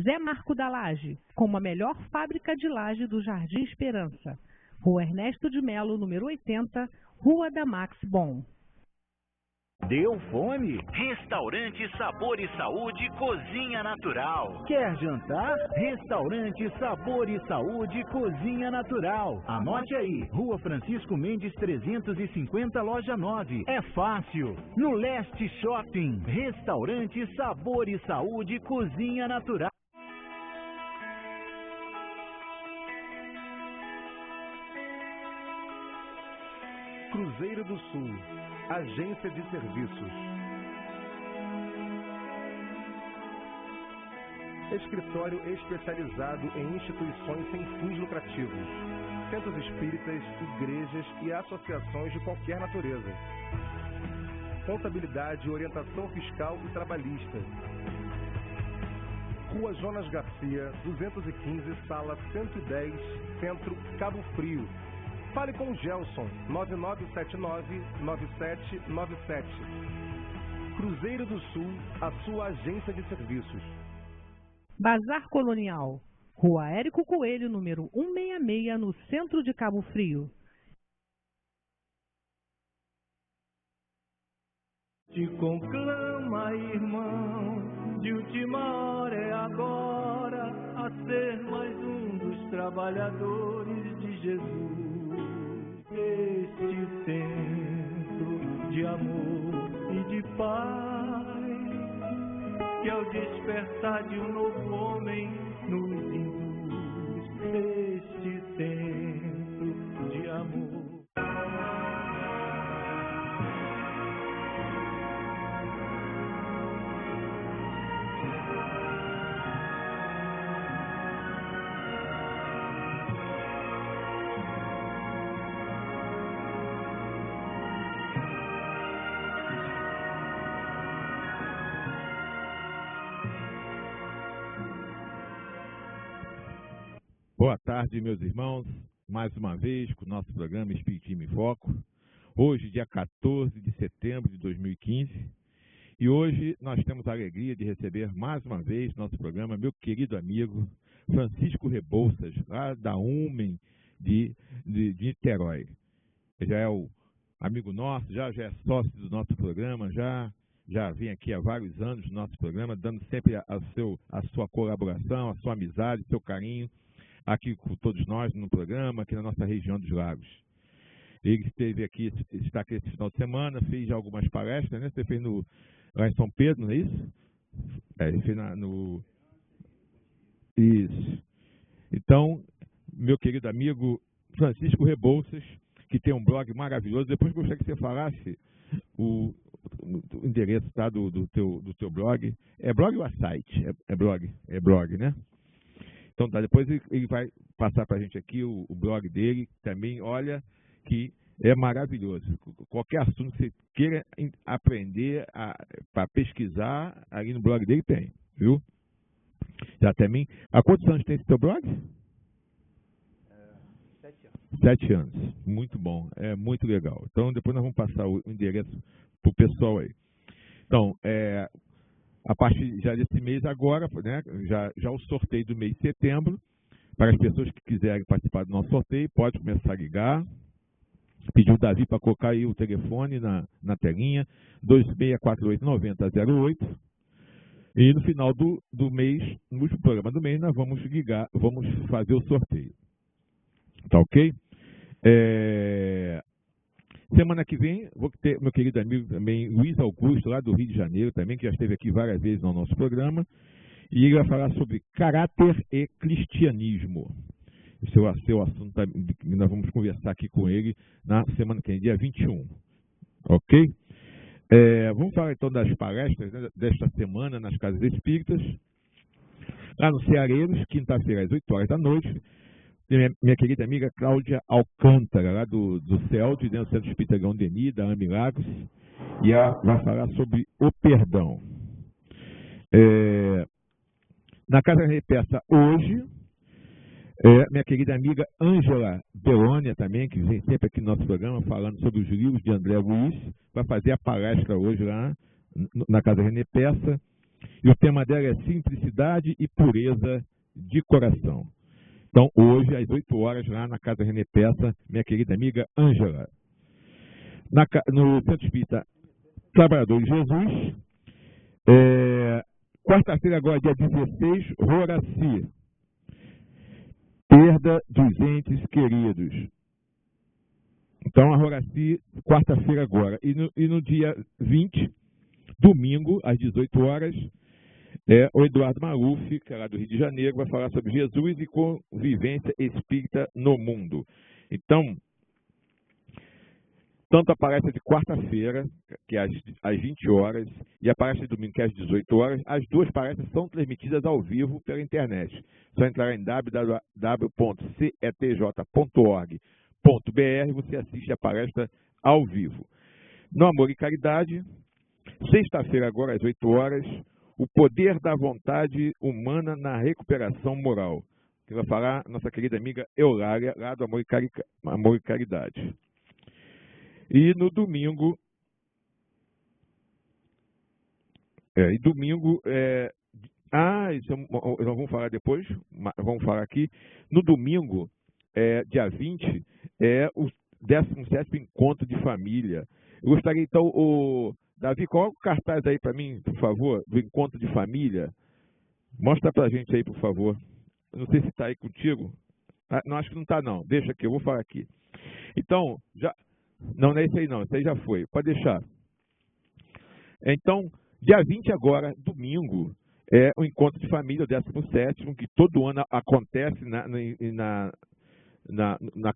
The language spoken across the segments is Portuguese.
Zé Marco da Laje, como a melhor fábrica de laje do Jardim Esperança. Rua Ernesto de Melo, número 80, Rua da Max Bom. Deu fome? Restaurante Sabor e Saúde Cozinha Natural. Quer jantar? Restaurante Sabor e Saúde Cozinha Natural. Anote aí, Rua Francisco Mendes 350, Loja 9. É fácil. No Leste Shopping. Restaurante Sabor e Saúde Cozinha Natural. Cruzeiro do Sul, Agência de Serviços. Escritório especializado em instituições sem fins lucrativos, centros espíritas, igrejas e associações de qualquer natureza. Contabilidade, orientação fiscal e trabalhista. Rua Jonas Garcia, 215, Sala 110, Centro, Cabo Frio. Fale com o Gelson, 9979-9797. Cruzeiro do Sul, a sua agência de serviços. Bazar Colonial, Rua Érico Coelho, número 166, no centro de Cabo Frio. Te conclama, irmão, de última hora é agora, a ser mais um dos trabalhadores de Jesus. Este centro de amor e de paz, que ao despertar de um novo homem nos induz. Este centro de amor. Boa tarde, meus irmãos, mais uma vez com o nosso programa Espiritismo em Foco. Hoje, dia 14 de setembro de 2015, e hoje nós temos a alegria de receber mais uma vez no nosso programa meu querido amigo Francisco Rebouças, lá da UMEN de Niterói. Ele já é o amigo nosso, já é sócio do nosso programa, já vem aqui há vários anos no nosso programa, dando sempre a sua colaboração, a sua amizade, o seu carinho, aqui com todos nós no programa, aqui na nossa região dos Lagos. Ele está aqui esse final de semana, fez já algumas palestras, né? Você fez lá em São Pedro, não é isso? Ele fez Isso. Então, meu querido amigo Francisco Rebouças, que tem um blog maravilhoso, depois gostaria que você falasse o endereço, tá, do teu blog. É blog ou é site? É blog, né? Então tá, depois ele vai passar para a gente aqui o blog dele, também, olha, que é maravilhoso. Qualquer assunto que você queira aprender para pesquisar, ali no blog dele tem, viu? Já também. Há quantos anos tem esse teu blog? 7 anos. 7 anos. Muito bom, é muito legal. Então depois nós vamos passar o endereço para o pessoal aí. Então, a partir já desse mês agora, né, já o sorteio do mês de setembro, para as pessoas que quiserem participar do nosso sorteio, pode começar a ligar, pedir o Davi para colocar aí o telefone na telinha, 2648-9008, e no final do mês, no último programa do mês, nós vamos fazer o sorteio. Tá ok? Semana que vem, vou ter meu querido amigo também, Luiz Augusto, lá do Rio de Janeiro, também, que já esteve aqui várias vezes no nosso programa, e ele vai falar sobre caráter e cristianismo. Esse é o assunto que nós vamos conversar aqui com ele na semana que vem, dia 21. Ok? Vamos falar então das palestras, né, desta semana nas Casas Espíritas. Lá no Ceareiros, quinta-feira às 8 horas da noite, minha querida amiga Cláudia Alcântara, lá do CELD, dentro do Centro Espírita Grão-Deni, da Amilagros, e ela vai falar sobre o perdão. Na Casa Repeça hoje, minha querida amiga Ângela Belônia também, que vem sempre aqui no nosso programa falando sobre os livros de André Luiz, vai fazer a palestra hoje lá na Casa René Peça, e o tema dela é simplicidade e pureza de coração. Então, hoje, às 8 horas, lá na Casa René Peça, minha querida amiga Ângela. No Centro Espírita Trabalhador de Jesus, quarta-feira agora, dia 16, Roraci. Perda dos entes queridos. Então, a Roraci, quarta-feira agora. E no dia 20, domingo, às 18 horas, o Eduardo Maluf, que é lá do Rio de Janeiro, vai falar sobre Jesus e convivência espírita no mundo. Então, tanto a palestra de quarta-feira, que é às 20 horas, e a palestra de domingo, que é às 18 horas, as duas palestras são transmitidas ao vivo pela internet. Só entrar em www.cetj.org.br e você assiste a palestra ao vivo. No Amor e Caridade, sexta-feira agora, às 8 horas, o poder da vontade humana na recuperação moral. Que vai falar nossa querida amiga Eulália, lá do Amor e Caridade. E no domingo, isso nós vamos falar depois, vamos falar aqui. No domingo, dia 20, o 17º Encontro de Família. Eu gostaria, então, Davi, coloca o cartaz aí para mim, por favor, do Encontro de Família. Mostra para a gente aí, por favor. Eu não sei se está aí contigo. Não, acho que não está, não. Deixa aqui, eu vou falar aqui. Então, já... Não é esse aí não, esse aí já foi. Pode deixar. Então, dia 20 agora, domingo, o Encontro de Família, o 17º, que todo ano acontece na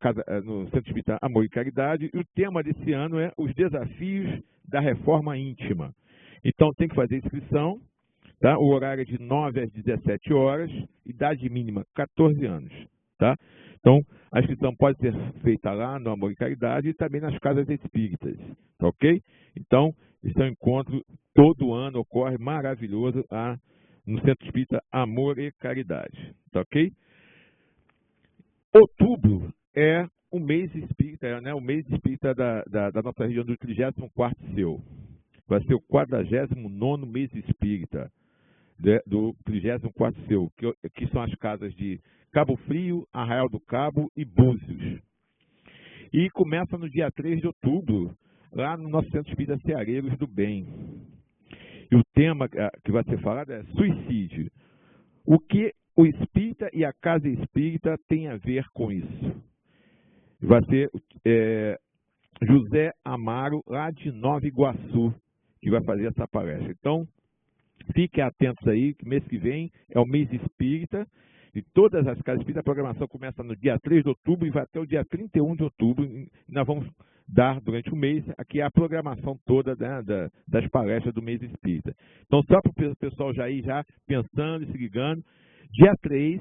casa, no Centro Espírita Amor e Caridade. E o tema desse ano é os desafios da reforma íntima. Então, tem que fazer inscrição. Tá? O horário é de 9 às 17 horas, idade mínima 14 anos. Tá? Então, a inscrição pode ser feita lá no Amor e Caridade e também nas casas espíritas, tá ok? Então, esse é um encontro, todo ano ocorre, maravilhoso, lá no Centro Espírita Amor e Caridade, tá ok? Outubro é o mês espírita, o mês espírita da nossa região do 34º Seu. Vai ser o 49º mês espírita do 34º Seu, que são as casas de Cabo Frio, Arraial do Cabo e Búzios. E começa no dia 3 de outubro, lá no nosso Centro Espírita Ceareiros do Bem. E o tema que vai ser falado é suicídio. O que o espírita e a casa espírita têm a ver com isso? Vai ser José Amaro, lá de Nova Iguaçu, que vai fazer essa palestra. Então, fiquem atentos aí, que mês que vem é o mês espírita, e todas as casas espíritas, a programação começa no dia 3 de outubro e vai até o dia 31 de outubro. E nós vamos dar, durante o mês, aqui a programação toda, né, das palestras do mês espírita. Então, só para o pessoal já ir já pensando e se ligando, dia 3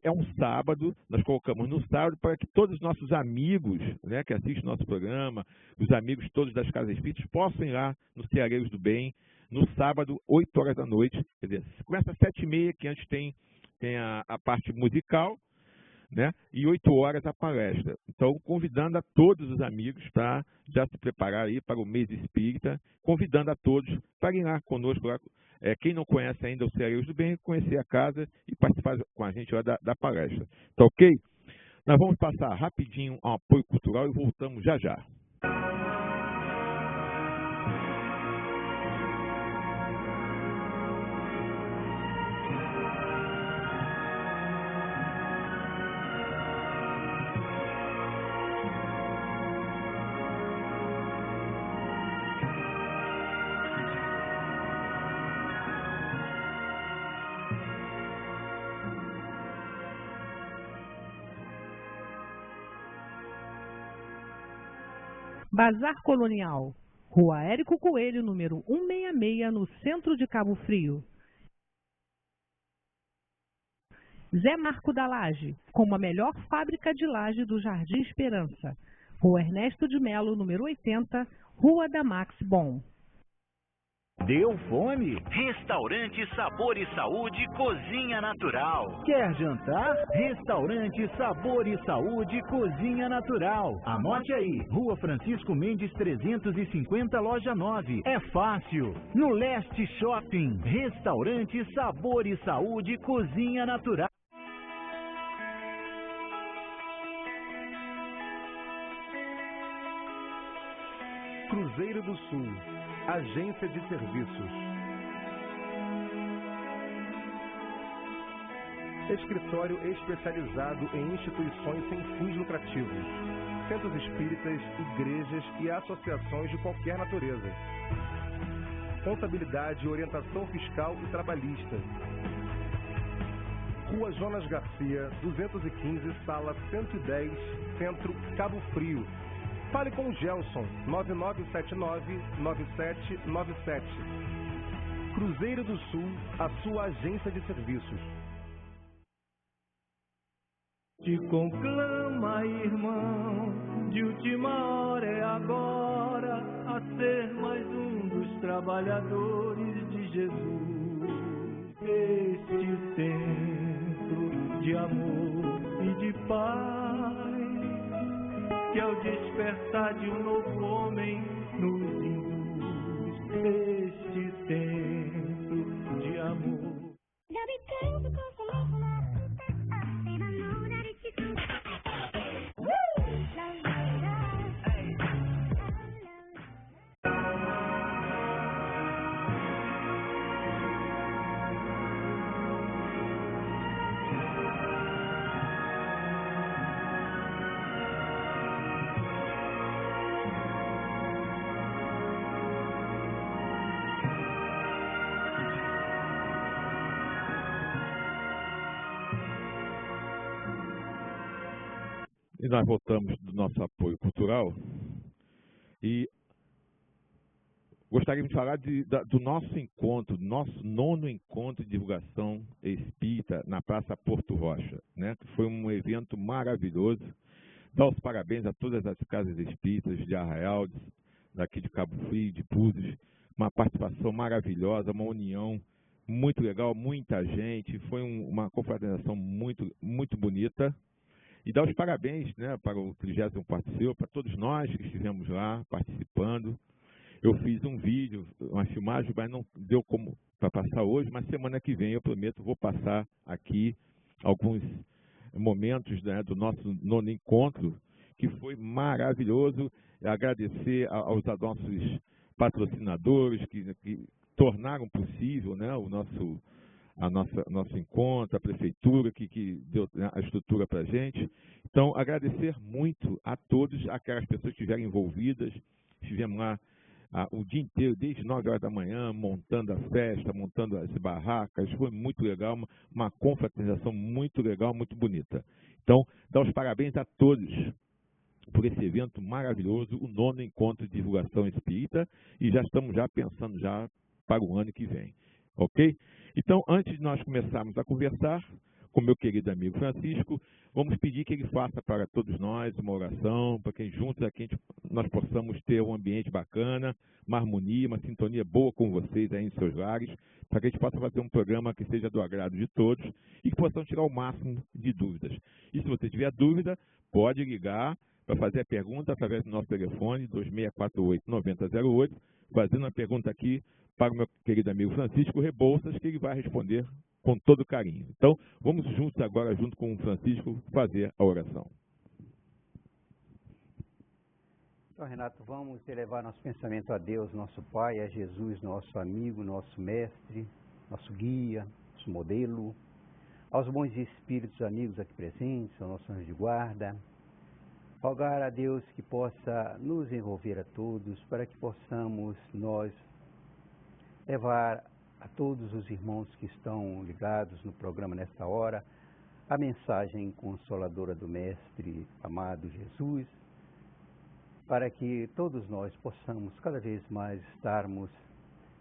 é um sábado, nós colocamos no sábado para que todos os nossos amigos, né, que assistem o nosso programa, os amigos todos das casas espíritas, possam ir lá no Ceareiros do Bem, no sábado, 8 horas da noite. Quer dizer, começa às 7h30, que antes tem a parte musical, né? E 8 horas a palestra. Então, convidando a todos os amigos para já se preparar aí para o mês espírita, convidando a todos para ir lá conosco. Lá, quem não conhece ainda o Ceareiros do Bem, conhecer a casa e participar com a gente lá da palestra. Tá ok? Nós vamos passar rapidinho ao apoio cultural e voltamos já já. Bazar Colonial, Rua Érico Coelho, número 166, no centro de Cabo Frio. Zé Marco da Laje, como a melhor fábrica de laje do Jardim Esperança. Rua Ernesto de Melo, número 80, Rua da Max Bon. Deu fome? Restaurante Sabor e Saúde Cozinha Natural. Quer jantar? Restaurante Sabor e Saúde Cozinha Natural. Anote aí, Rua Francisco Mendes 350, Loja 9. É fácil. No Leste Shopping. Restaurante Sabor e Saúde Cozinha Natural. Cruzeiro do Sul, Agência de Serviços. Escritório especializado em instituições sem fins lucrativos, centros espíritas, igrejas e associações de qualquer natureza. Contabilidade, orientação fiscal e trabalhista. Rua Jonas Garcia, 215, Sala 110, Centro, Cabo Frio. Fale com o Gelson, 9979-9797. Cruzeiro do Sul, a sua agência de serviços. Te conclama, irmão, de última hora é agora, a ser mais um dos trabalhadores de Jesus. Este centro de amor e de paz, que ao despertar de um novo homem nos induz. Este centro de amor. E nós voltamos do nosso apoio cultural e gostaríamos de falar do nosso encontro, nosso 9º encontro de divulgação espírita na Praça Porto Rocha, né? Que foi um evento maravilhoso. Dá os parabéns a todas as casas espíritas de Arraial, daqui de Cabo Frio, de Búzios, uma participação maravilhosa, uma união muito legal, muita gente, foi uma confraternização muito, muito bonita. E dar os parabéns, né, para o 30º Particeu, para todos nós que estivemos lá participando. Eu fiz um vídeo, uma filmagem, mas não deu como para passar hoje, mas semana que vem eu prometo, vou passar aqui alguns momentos, né, do nosso 9º encontro, que foi maravilhoso. Agradecer aos nossos patrocinadores que tornaram possível, né, nosso encontro, a prefeitura que deu a estrutura para a gente. Então, agradecer muito a todos, aquelas pessoas que estiveram envolvidas. Estivemos lá o dia inteiro, desde 9 horas da manhã, montando a festa, montando as barracas. Foi muito legal, uma confraternização muito legal, muito bonita. Então, dar os parabéns a todos por esse evento maravilhoso, o 9º encontro de divulgação espírita, e já estamos pensando para o ano que vem. Ok? Então, antes de nós começarmos a conversar com meu querido amigo Francisco, vamos pedir que ele faça para todos nós uma oração, para que juntos aqui nós possamos ter um ambiente bacana, uma harmonia, uma sintonia boa com vocês aí em seus lares, para que a gente possa fazer um programa que seja do agrado de todos e que possam tirar o máximo de dúvidas. E se você tiver dúvida, pode ligar para fazer a pergunta através do nosso telefone 2648-9008, fazendo a pergunta aqui para o meu querido amigo Francisco Rebouças, que ele vai responder com todo carinho. Então, vamos juntos agora, junto com o Francisco, fazer a oração. Então, Renato, vamos elevar nosso pensamento a Deus, nosso Pai, a Jesus, nosso amigo, nosso mestre, nosso guia, nosso modelo, aos bons espíritos amigos aqui presentes, ao nosso anjo de guarda. Rogar a Deus que possa nos envolver a todos, para que possamos nós levar a todos os irmãos que estão ligados no programa nesta hora a mensagem consoladora do Mestre amado Jesus, para que todos nós possamos cada vez mais estarmos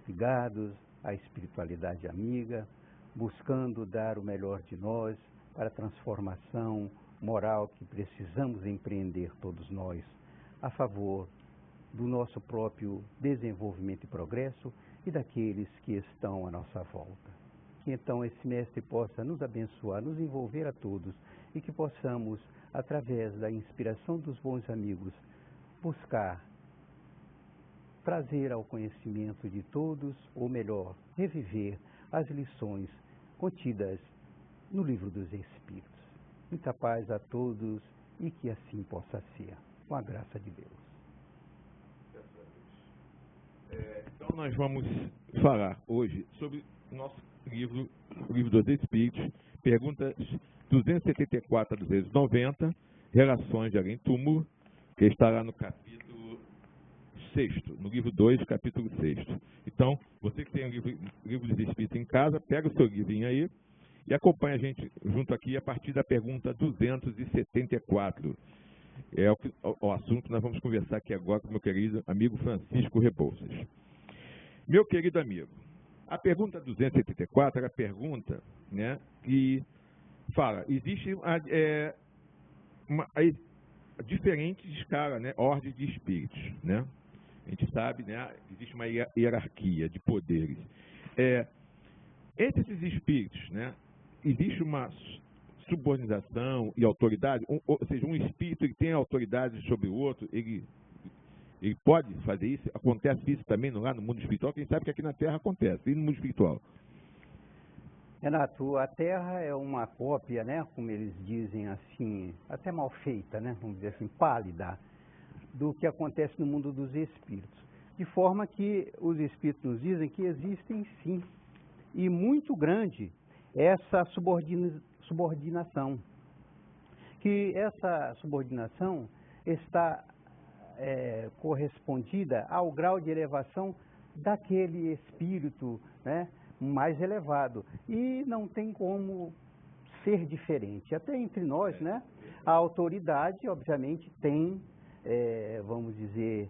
ligados à espiritualidade amiga, buscando dar o melhor de nós para a transformação moral que precisamos empreender todos nós, a favor do nosso próprio desenvolvimento e progresso e daqueles que estão à nossa volta. Que então esse mestre possa nos abençoar, nos envolver a todos e que possamos, através da inspiração dos bons amigos, buscar trazer ao conhecimento de todos, ou melhor, reviver as lições contidas no Livro dos Espíritos. Muita paz a todos e que assim possa ser, com a graça de Deus. Então nós vamos falar hoje sobre o nosso livro, o Livro dos Espíritos, perguntas 274 a 290, Relações de Além-Túmulo, que está lá no capítulo 6º, no livro 2, capítulo 6º. Então, você que tem o livro dos Espíritos em casa, pega o seu livrinho aí e acompanha a gente junto aqui a partir da pergunta 274. É o assunto que nós vamos conversar aqui agora com o meu querido amigo Francisco Rebouças. Meu querido amigo, a pergunta 274 é a pergunta, né, que fala, existe uma diferentes escalas, né, ordem de espíritos, né? A gente sabe, né, existe uma hierarquia de poderes. Entre esses espíritos, né, existe uma subordinação e autoridade, ou seja, um espírito que tem autoridade sobre o outro, ele pode fazer isso? Acontece isso também lá no mundo espiritual? Quem sabe que aqui na Terra acontece, e no mundo espiritual? Renato, a Terra é uma cópia, né, como eles dizem assim, até mal feita, né, vamos dizer assim, pálida, do que acontece no mundo dos espíritos. De forma que os espíritos nos dizem que existem sim, e muito grande, essa subordinação. Que essa subordinação está correspondida ao grau de elevação daquele espírito, né, mais elevado. E não tem como ser diferente. Até entre nós, né, a autoridade, obviamente, tem, vamos dizer,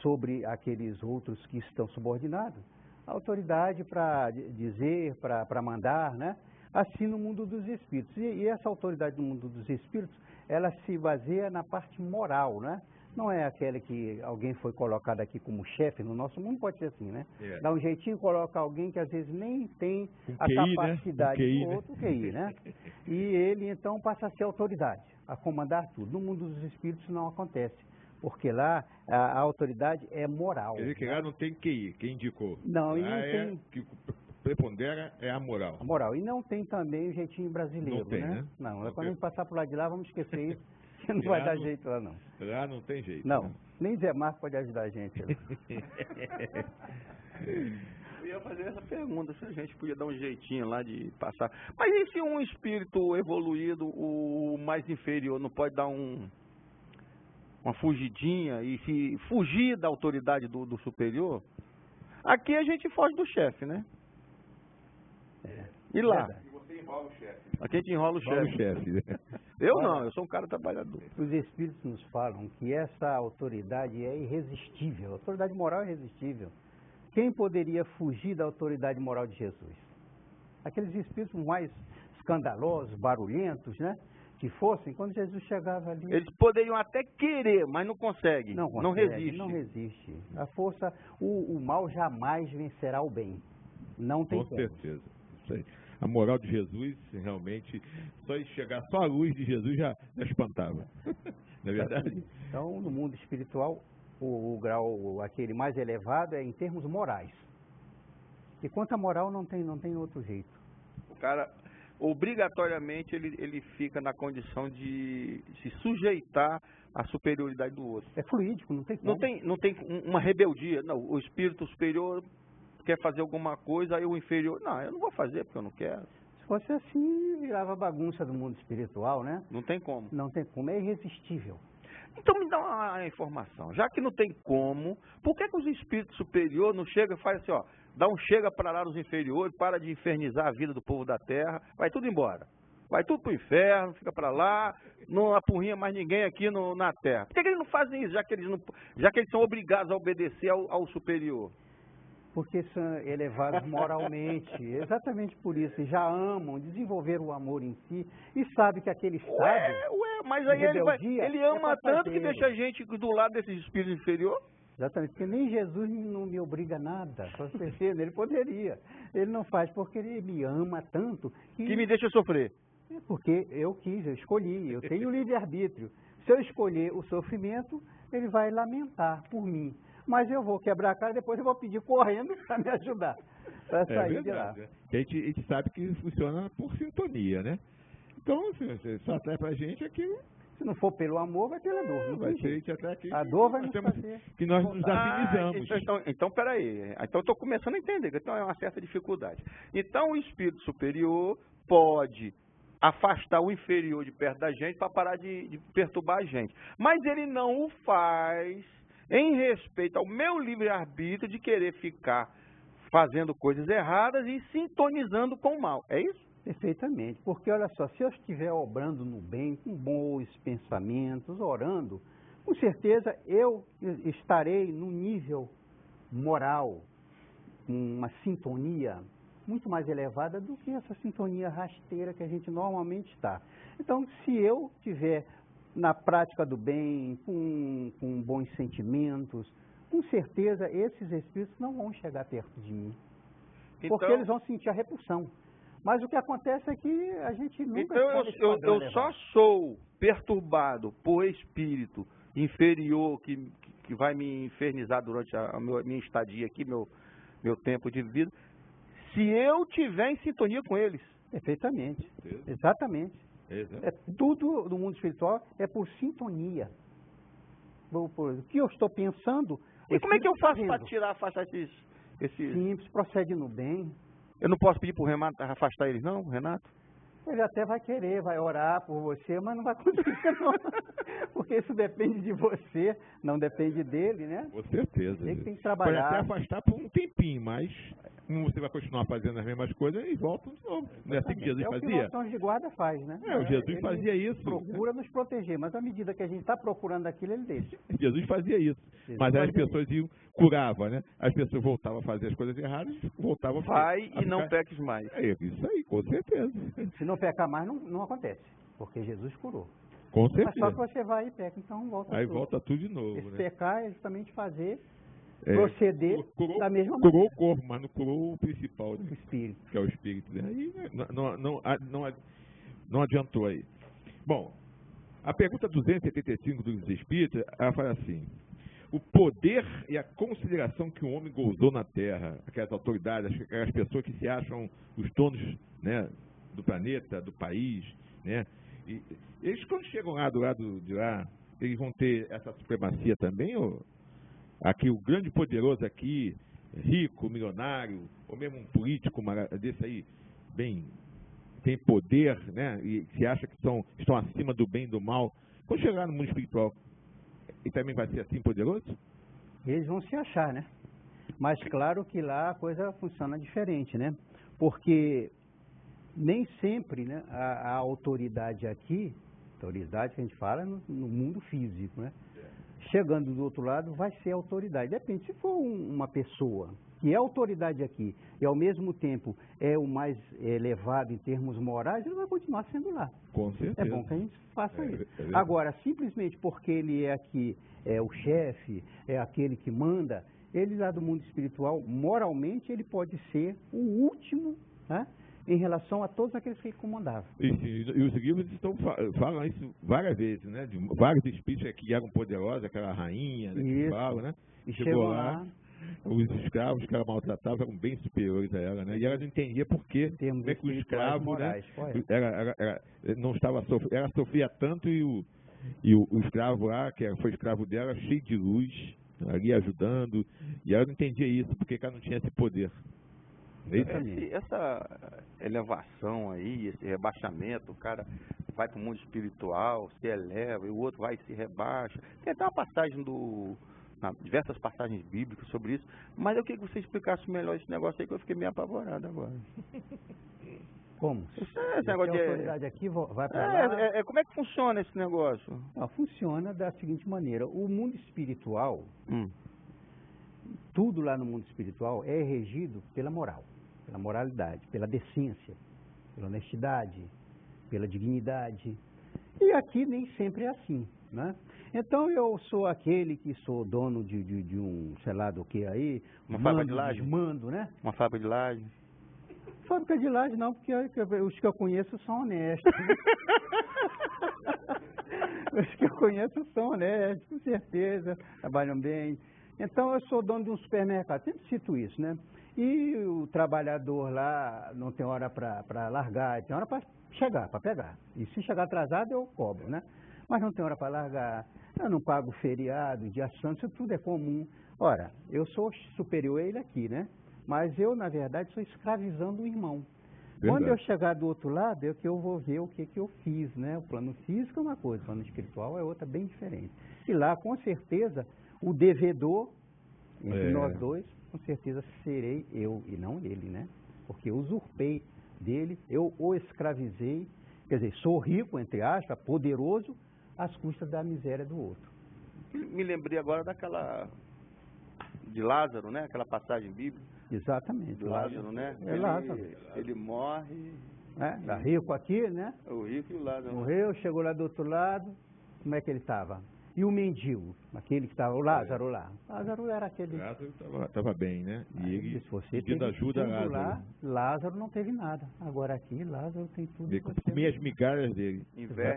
sobre aqueles outros que estão subordinados, a autoridade para dizer, para mandar, né? Assim no mundo dos espíritos. E essa autoridade no mundo dos espíritos, ela se baseia na parte moral, né? Não é aquela que alguém foi colocado aqui como chefe, no nosso mundo pode ser assim, né? Dá um jeitinho, coloca alguém que às vezes nem tem a capacidade do outro QI, né? E ele então passa a ser autoridade, a comandar tudo. No mundo dos espíritos não acontece, porque lá a autoridade é moral. Quer dizer que lá não tem QI, quem indicou? Não, e lá não tem... que prepondera é a moral. A moral. E não tem também o jeitinho brasileiro, não tem, né? Não, não quando a gente passar por lá de lá, vamos esquecer isso. Não vai dar jeito lá, não. Lá não tem jeito. Não, né? nem Zé Marco pode ajudar a gente. Eu ia fazer essa pergunta, se a gente podia dar um jeitinho lá de passar. Mas e se um espírito evoluído, o mais inferior, não pode dar uma fugidinha e se fugir da autoridade do superior? Aqui a gente foge do chefe, né? E lá? E você enrola o chefe. Aqui a gente enrola o chefe. Eu não, eu sou um cara trabalhador. Os espíritos nos falam que essa autoridade é irresistível. A autoridade moral é irresistível. Quem poderia fugir da autoridade moral de Jesus? Aqueles espíritos mais escandalosos, barulhentos, né? Que fossem, quando Jesus chegava ali... Eles poderiam até querer, mas não conseguem. Não resiste. Não resiste. A força, o mal jamais vencerá o bem. Não tem como. Com certeza. Isso aí. A moral de Jesus, realmente, só a luz de Jesus já espantava. Não é verdade? Então, no mundo espiritual, o grau, aquele mais elevado, é em termos morais. E quanto à moral, não tem outro jeito. O cara, obrigatoriamente, ele fica na condição de se sujeitar à superioridade do outro. É fluídico, não tem como. Não tem uma rebeldia. Não, o espírito superior quer fazer alguma coisa, aí o inferior... Não, eu não vou fazer porque eu não quero. Se fosse assim, virava bagunça do mundo espiritual, né? Não tem como. Não tem como, é irresistível. Então me dá uma informação. Já que não tem como, por que os espíritos superiores não chegam e fazem assim, ó, dá um chega para lá nos inferiores, para de infernizar a vida do povo da terra, vai tudo embora. Vai tudo pro inferno, fica para lá, não apurrinha mais ninguém aqui na terra. Por que eles não fazem isso, já que eles são obrigados a obedecer ao superior? Porque são elevados moralmente, exatamente por isso, já amam, desenvolveram o amor em si e sabem que aquele estado mas aí ele ama tanto que deixa a gente do lado desse espírito inferior? Exatamente, porque nem Jesus não me obriga a nada, para você ver, ele poderia, ele não faz porque ele me ama tanto que me deixa sofrer. É porque eu quis, eu escolhi, eu tenho livre-arbítrio. Se eu escolher o sofrimento, ele vai lamentar por mim. Mas eu vou quebrar a cara e depois eu vou pedir correndo para me ajudar, para sair de lá. A gente sabe que funciona por sintonia, né? Então, só atrai pra gente aquilo. Se não for pelo amor, vai pela dor. Não vai tem ser jeito. até aqui. A dor vai nos fazer. Que nós nos afinizamos. Então, peraí. Então, eu estou começando a entender. Então, é uma certa dificuldade. Então, o espírito superior pode afastar o inferior de perto da gente para parar de perturbar a gente. Mas ele não o faz em respeito ao meu livre-arbítrio de querer ficar fazendo coisas erradas e sintonizando com o mal. É isso? Perfeitamente. Porque, olha só, se eu estiver obrando no bem, com bons pensamentos, orando, com certeza eu estarei num nível moral, uma sintonia muito mais elevada do que essa sintonia rasteira que a gente normalmente está. Então, se eu tiver na prática do bem, com bons sentimentos, com certeza esses espíritos não vão chegar perto de mim. Então, porque eles vão sentir a repulsão. Mas o que acontece é que a gente nunca... Então eu só sou perturbado por espírito inferior que vai me infernizar durante a minha estadia aqui, meu tempo de vida, se eu tiver em sintonia com eles. Perfeitamente. Exatamente. Tudo no mundo espiritual é por sintonia. O que eu estou pensando... E como é que eu faço para afastar esses... Simples, procede no bem. Eu não posso pedir para o Renato afastar eles, não, Renato? Ele até vai querer, vai orar por você, mas não vai conseguir, não. Porque isso depende de você, não depende dele, né? Com certeza. Ele tem que trabalhar. Pode até afastar por um tempinho, mas você vai continuar fazendo as mesmas coisas e volta de novo. Não é assim que Jesus fazia? É o que o anjo de guarda faz, né? O Jesus fazia isso. Procura nos proteger, mas à medida que a gente está procurando aquilo, ele deixa. Jesus fazia isso. Mas aí as pessoas curava, né? As pessoas voltavam a fazer as coisas erradas, voltavam e não peques mais. É isso aí, com certeza. Se não pecar mais, não acontece, porque Jesus curou. Com certeza. Mas só que você vai e peca, então volta aí tudo. Volta tudo de novo, Esse né? Pecar é justamente fazer, proceder da mesma maneira. Curou o corpo, mas não curou o principal, né? O espírito. Que é o espírito. Né? Aí não adiantou aí. Bom, a pergunta 275 dos Espíritos, ela fala assim: o poder e a consideração que o homem gozou na Terra, aquelas autoridades, aquelas pessoas que se acham os donos, né, do planeta, do país, né? E eles, quando chegam lá do lado de lá, eles vão ter essa supremacia também? Ou aqui, o grande poderoso aqui, rico, milionário, ou mesmo um político desse aí, bem, tem poder, né? E se acha que estão acima do bem e do mal, quando chegar no mundo espiritual, ele também vai ser assim poderoso? Eles vão se achar, né? Mas claro que lá a coisa funciona diferente, né? Porque nem sempre, né, a autoridade aqui, autoridade que a gente fala no mundo físico, né? Chegando do outro lado vai ser autoridade. Depende, se for uma pessoa que é autoridade aqui e ao mesmo tempo é o mais elevado em termos morais, ele vai continuar sendo lá. Com certeza. É bom que a gente faça isso. Agora, simplesmente porque ele é aqui, é o chefe, é aquele que manda, ele lá do mundo espiritual, moralmente, ele pode ser o último, né, em relação a todos aqueles que ele comandava. E os livros falam isso várias vezes, né? De vários espíritos que eram poderosos, aquela rainha, né, que fala, né? E chegou lá, os escravos que ela maltratava eram bem superiores a ela, né? E ela não entendia por quê, como é que o escravo, morais, né, não estava ela sofria tanto e o escravo lá, que foi escravo dela, cheio de luz, ali ajudando, e ela não entendia isso, porque ela não tinha esse poder. Essa elevação aí, esse rebaixamento, o cara vai para o mundo espiritual, se eleva, e o outro vai e se rebaixa. Tem até uma passagem diversas passagens bíblicas sobre isso, mas eu queria que você explicasse melhor esse negócio aí, que eu fiquei meio apavorado agora. Como? Esse negócio a autoridade aqui vai para lá. Como é que funciona esse negócio? Funciona da seguinte maneira: o mundo espiritual, tudo lá no mundo espiritual é regido pela moral, pela moralidade, pela decência, pela honestidade, pela dignidade. E aqui nem sempre é assim, né? Então eu sou aquele que sou dono de um, sei lá do que aí, fábrica de laje? Mando, né? Uma fábrica de laje? Fábrica de laje não, porque os que eu conheço são honestos. Né? Os que eu conheço são honestos, com certeza, trabalham bem. Então eu sou dono de um supermercado, sempre cito isso, né? E o trabalhador lá não tem hora para largar, tem hora para chegar, para pegar. E se chegar atrasado eu cobro, né? Mas não tem hora para largar, eu não pago feriado, dia santo, isso tudo é comum. Ora, eu sou superior a ele aqui, né? Mas eu, na verdade, estou escravizando o irmão. Verdade. Quando eu chegar do outro lado, é que eu vou ver o que eu fiz, né? O plano físico é uma coisa, o plano espiritual é outra bem diferente. E lá, com certeza, o devedor, entre nós dois, com certeza serei eu e não ele, né? Porque eu usurpei dele, eu o escravizei, quer dizer, sou rico, entre aspas, poderoso, às custas da miséria do outro. Me lembrei agora daquela de Lázaro, né? Aquela passagem bíblica. Exatamente. Lázaro, né? Lázaro. Ele morre. Tá rico aqui, né? O rico e o Lázaro. Morreu, chegou lá do outro lado, como é que ele estava? E o mendigo, aquele que estava, o Lázaro lá. Lázaro era aquele... Lázaro estava bem, né? E ele pedindo ajuda a Lázaro. Lá, Lázaro não teve nada. Agora aqui, Lázaro tem tudo. Ele comia as migalhas dele,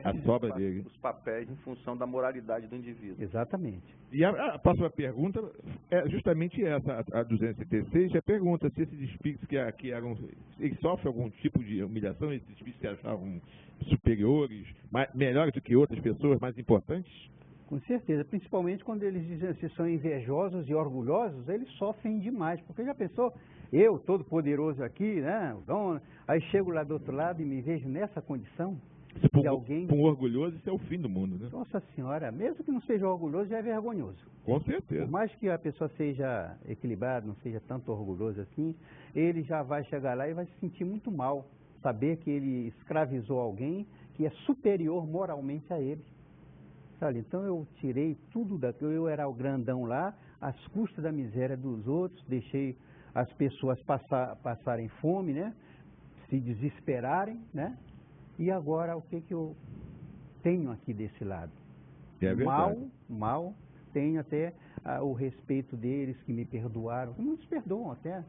a sobra dele. Os papéis em função da moralidade do indivíduo. Exatamente. E a próxima pergunta é justamente essa, a 276, a pergunta se esses espíritos que eram... Eles sofrem algum tipo de humilhação, esses espíritos que achavam superiores, melhores do que outras pessoas, mais importantes? Com certeza, principalmente quando eles dizem que são invejosos e orgulhosos, eles sofrem demais, porque já pensou, eu, todo poderoso aqui, né, o dono, aí chego lá do outro lado e me vejo nessa condição de alguém... Com orgulhoso, isso é o fim do mundo, né? Nossa Senhora, mesmo que não seja orgulhoso, já é vergonhoso. Com certeza. Por mais que a pessoa seja equilibrada, não seja tanto orgulhoso assim, ele já vai chegar lá e vai se sentir muito mal, saber que ele escravizou alguém que é superior moralmente a ele. Então eu tirei tudo daquilo, eu era o grandão lá, às custas da miséria dos outros, deixei as pessoas passarem fome, né? Se desesperarem, né? E agora o que eu tenho aqui desse lado? Mal, tenho até o respeito deles que me perdoaram, muitos perdoam até,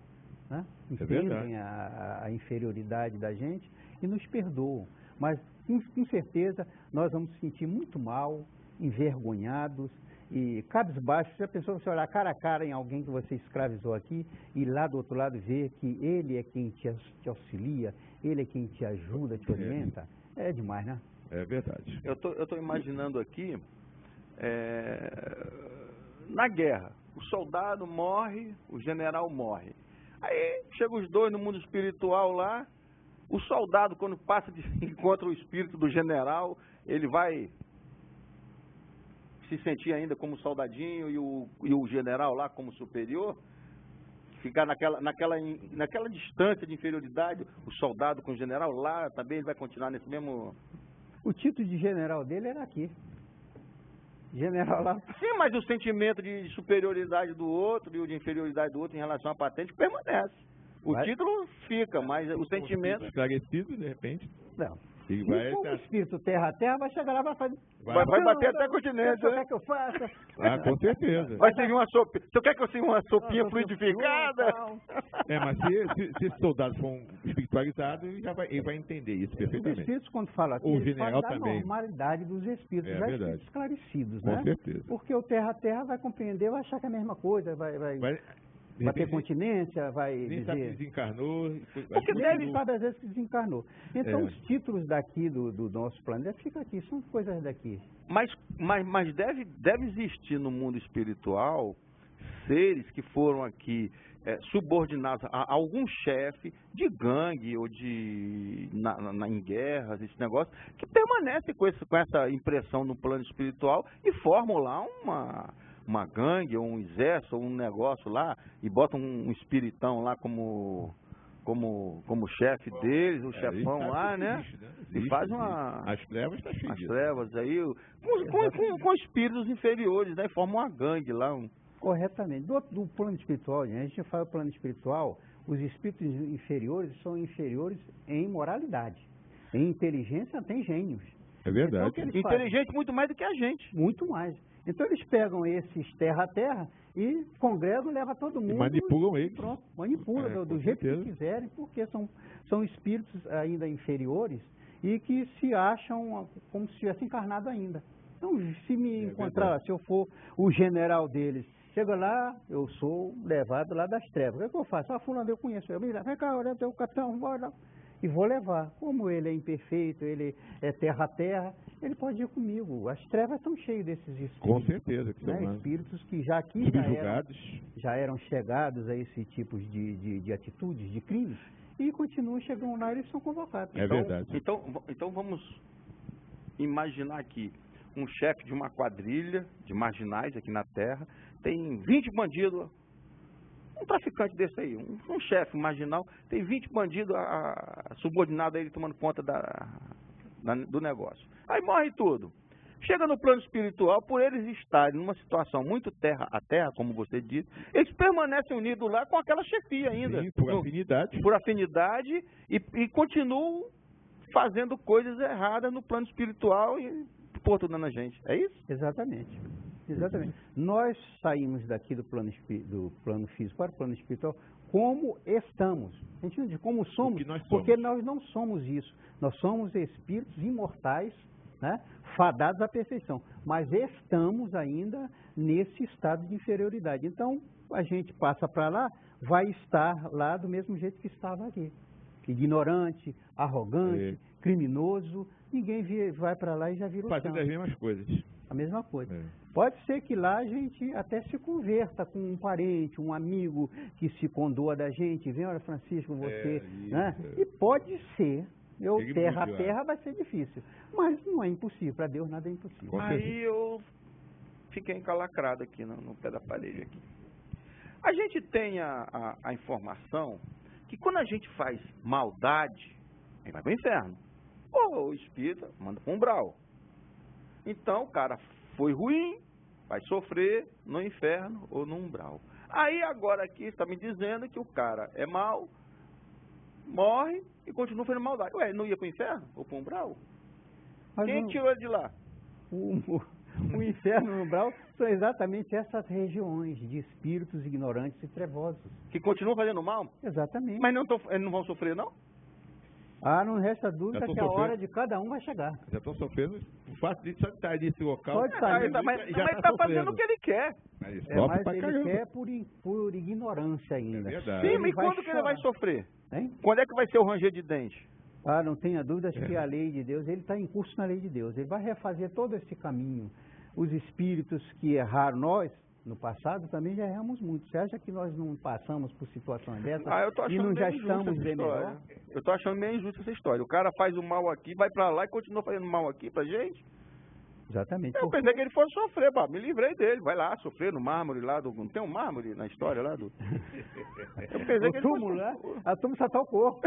né? Entendem a inferioridade da gente e nos perdoam, mas com certeza nós vamos sentir muito mal, envergonhados e cabisbaixos. Já pensou você olhar cara a cara em alguém que você escravizou aqui e lá do outro lado ver que ele é quem te auxilia, ele é quem te ajuda, te orienta? É demais, né? É verdade. Eu tô imaginando aqui, na guerra, o soldado morre, o general morre. Aí chegam os dois no mundo espiritual lá, o soldado, quando encontra o espírito do general, ele vai se sentir ainda como soldadinho e o general lá como superior, ficar naquela distância de inferioridade, o soldado com o general lá também ele vai continuar nesse mesmo... O título de general dele era aqui. General lá... Sim, mas o sentimento de superioridade do outro e o de inferioridade do outro em relação à patente permanece. O título fica, mas o sentimento... Esclarecido, de repente... Não. E o espírito terra a terra vai chegar lá e vai fazer... Vai bater até a continente. Você quer que eu faça? Com certeza. Vai servir uma sopinha. Você quer que eu sirva uma sopinha fluidificada? Mas se esse soldado for espiritualizado, ele vai entender isso perfeitamente. Os espíritos, quando falam aqui, o eles general falam da normalidade dos espíritos, já verdade. Esclarecidos, Com né? certeza. Porque o terra a terra vai compreender, vai achar que é a mesma coisa, vai ter continência, vai nem dizer... sabe que desencarnou. Porque deve sabe às vezes que desencarnou. Então os títulos daqui do nosso planeta ficam aqui, são coisas daqui. Mas deve existir no mundo espiritual seres que foram aqui subordinados a algum chefe de gangue ou em guerras, esse negócio, que permanece com essa impressão no plano espiritual e formam lá uma gangue, ou um exército, ou um negócio lá, e botam um espiritão lá como chefe deles, o chefão lá, né? E faz As trevas tá cheio as trevas aí, com espíritos inferiores, né? E formam uma gangue lá. Corretamente. Do plano espiritual, gente, a gente fala plano espiritual, os espíritos inferiores são inferiores em moralidade. Em inteligência tem gênios. É verdade. Então, inteligente muito mais do que a gente. Muito mais. Então eles pegam esses terra a terra e congregam, levam todo mundo. E manipulam eles. Pronto, manipulam do jeito que quiserem, porque são espíritos ainda inferiores e que se acham como se tivesse encarnado ainda. Então, se me encontrar, se eu for o general deles, chega lá, eu sou levado lá das trevas. O que eu faço? Fulano, eu conheço. Eu me vem cá, olha, o capitão, bora. E vou levar. Como ele é imperfeito, ele é terra a terra, ele pode ir comigo. As trevas estão cheias desses espíritos. Com certeza. Que são espíritos que já aqui já eram chegados a esse tipo de atitudes, de crimes, e continuam chegando lá e eles são convocados. É verdade. Então vamos imaginar aqui um chefe de uma quadrilha de marginais aqui na Terra, tem 20 bandidos, um traficante desse aí, um chefe marginal, tem 20 bandidos subordinados a ele tomando conta do negócio. Aí morre tudo. Chega no plano espiritual, por eles estarem numa situação muito terra a terra, como você disse, eles permanecem unidos lá com aquela chefia ainda. Sim, por afinidade. Por afinidade e continuam fazendo coisas erradas no plano espiritual e importunando a gente. É isso? Exatamente. Exatamente. Nós saímos daqui do plano físico para o plano espiritual como estamos. A gente não diz como somos, porque nós não somos isso. Nós somos espíritos imortais, né, fadados à perfeição. Mas estamos ainda nesse estado de inferioridade. Então, a gente passa para lá, vai estar lá do mesmo jeito que estava aqui. Ignorante, arrogante, criminoso. Ninguém vai para lá e já vira o fazendo as mesmas coisas. A mesma coisa. Pode ser que lá a gente até se converta com um parente, um amigo que se condoa da gente, vem, olha, Francisco, você, né? E pode ser, terra a terra vai ser difícil, mas não é impossível, para Deus nada é impossível. Aí eu fiquei encalacrado aqui no pé da parede aqui. A gente tem a informação que quando a gente faz maldade, aí vai para o inferno. Ou o espírito manda para um umbral. Então o cara foi ruim, vai sofrer no inferno ou no umbral. Aí agora aqui está me dizendo que o cara é mau, morre e continua fazendo maldade. Ué, não ia para o inferno ou para o umbral? Mas quem tirou ele de lá? O inferno e o umbral são exatamente essas regiões de espíritos ignorantes e trevosos. Que continuam fazendo mal? Exatamente. Mas não vão sofrer, não? Não resta dúvida que a hora de cada um vai chegar. Já estão sofrendo o fato de só estar nesse local. Pode estar, mas está fazendo o que ele quer. Mas ele quer por ignorância ainda. É verdade. Sim, mas quando que ele vai sofrer? Hein? Quando é que vai ser o ranger de dente? Não tenha dúvidas que a lei de Deus, ele está em curso na lei de Deus. Ele vai refazer todo esse caminho. Os espíritos que erraram nós, no passado, também já erramos muito. Você acha que nós não passamos por situações dessas e não já estamos bem melhor? Eu estou achando meio injusta essa história. O cara faz o mal aqui, vai para lá e continua fazendo mal aqui pra gente. Exatamente. Eu pensei que ele fosse sofrer, me livrei dele. Vai lá, sofrer no mármore lá do... Não tem um mármore na história lá do... Eu pensei que túmulo lá, a túmulo só tá o corpo.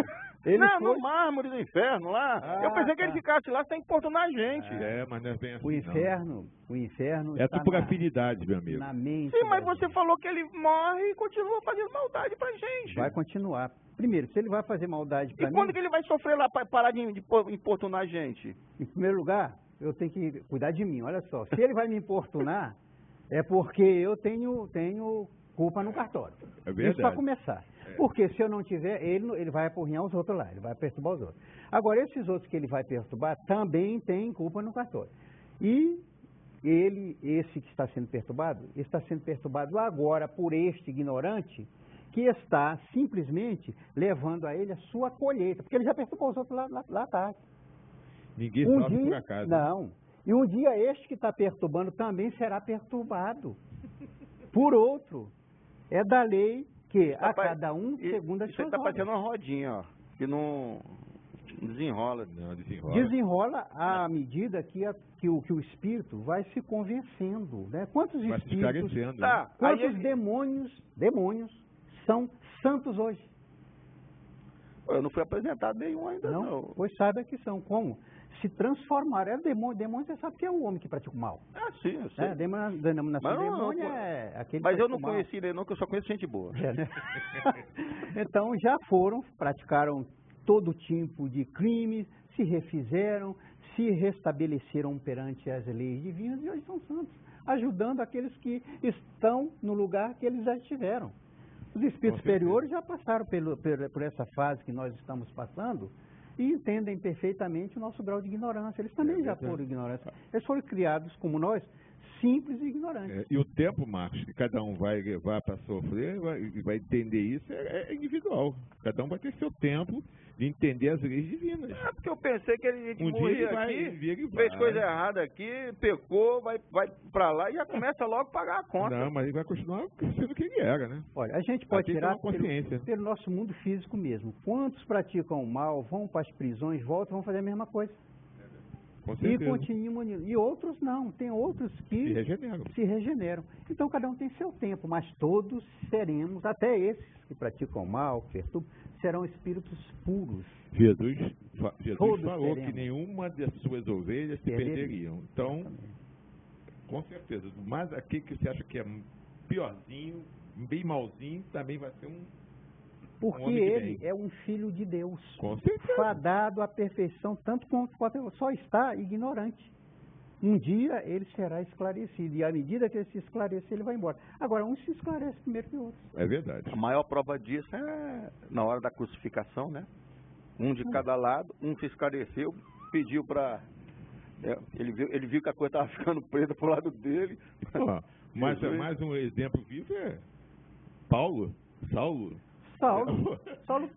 No mármore do inferno lá. Eu pensei que ele ficasse lá sem importunar a gente. Mas não é bem assim. O inferno é tudo por afinidade, meu amigo. Na mente. Sim, mas você falou que ele morre e continua fazendo maldade pra gente. Vai continuar. Primeiro, se ele vai fazer maldade pra mim... E quando que ele vai sofrer lá pra parar de importunar a gente? Em primeiro lugar, eu tenho que cuidar de mim, olha só. Se ele vai me importunar, é porque eu tenho culpa no cartório. É verdade. Isso para começar. Porque se eu não tiver, ele vai apurrinhar os outros lá, ele vai perturbar os outros. Agora, esses outros que ele vai perturbar também têm culpa no cartório. E esse que está sendo perturbado agora por este ignorante que está simplesmente levando a ele a sua colheita, porque ele já perturbou os outros lá atrás. Ninguém sofre por acaso. Não. E um dia este que está perturbando também será perturbado por outro. É da lei que a cada um segundo as suas obras. Você está fazendo uma rodinha, ó, que não desenrola. Desenrola à medida que o espírito vai se convencendo, né? Quantos espíritos, quantos demônios são santos hoje? Eu não fui apresentado nenhum ainda, não. Pois saiba que são como? Se transformaram. É demônio, você sabe que é o homem que pratica o mal. Ah, sim, eu sei. Demônio é aquele Mas eu não mal. conheci ele não, que eu só conheço gente boa. É, né? Então já praticaram todo tipo de crime, se refizeram, se restabeleceram perante as leis divinas e hoje são santos, ajudando aqueles que estão no lugar que eles já estiveram. Os espíritos superiores já passaram por essa fase que nós estamos passando e entendem perfeitamente o nosso grau de ignorância. Eles também já foram ignorantes. Eles foram criados como nós, simples e ignorantes. E o tempo, Marcos, que cada um vai levar para sofrer, vai entender isso, é individual. Cada um vai ter seu tempo de entender as leis divinas. É porque eu pensei que ele morria aqui, fez coisa errada aqui, pecou, vai para lá e já começa logo a pagar a conta. Não, mas ele vai continuar sendo quem ele era, né? Olha, a gente pode tirar pelo nosso mundo físico mesmo. Quantos praticam o mal, vão para as prisões, voltam, vão fazer a mesma coisa. E continuam. E outros não. Tem outros que se regeneram. Então, cada um tem seu tempo, mas todos seremos, até esses que praticam o mal, que perturbam, serão espíritos puros. Jesus falou que nenhuma das suas ovelhas se perderiam. Então, com certeza, mas aquele que você acha que é piorzinho, bem malzinho, também vai ser porque ele é um filho de Deus, fadado à perfeição, tanto quanto só está ignorante. Um dia ele será esclarecido, e à medida que ele se esclarecer, ele vai embora. Agora, uns se esclarece primeiro que outros. É verdade. A maior prova disso é na hora da crucificação, né? Um de cada lado, um se esclareceu, pediu para... ele viu que a coisa estava ficando preta pro lado dele. Mais um exemplo vivo é Saulo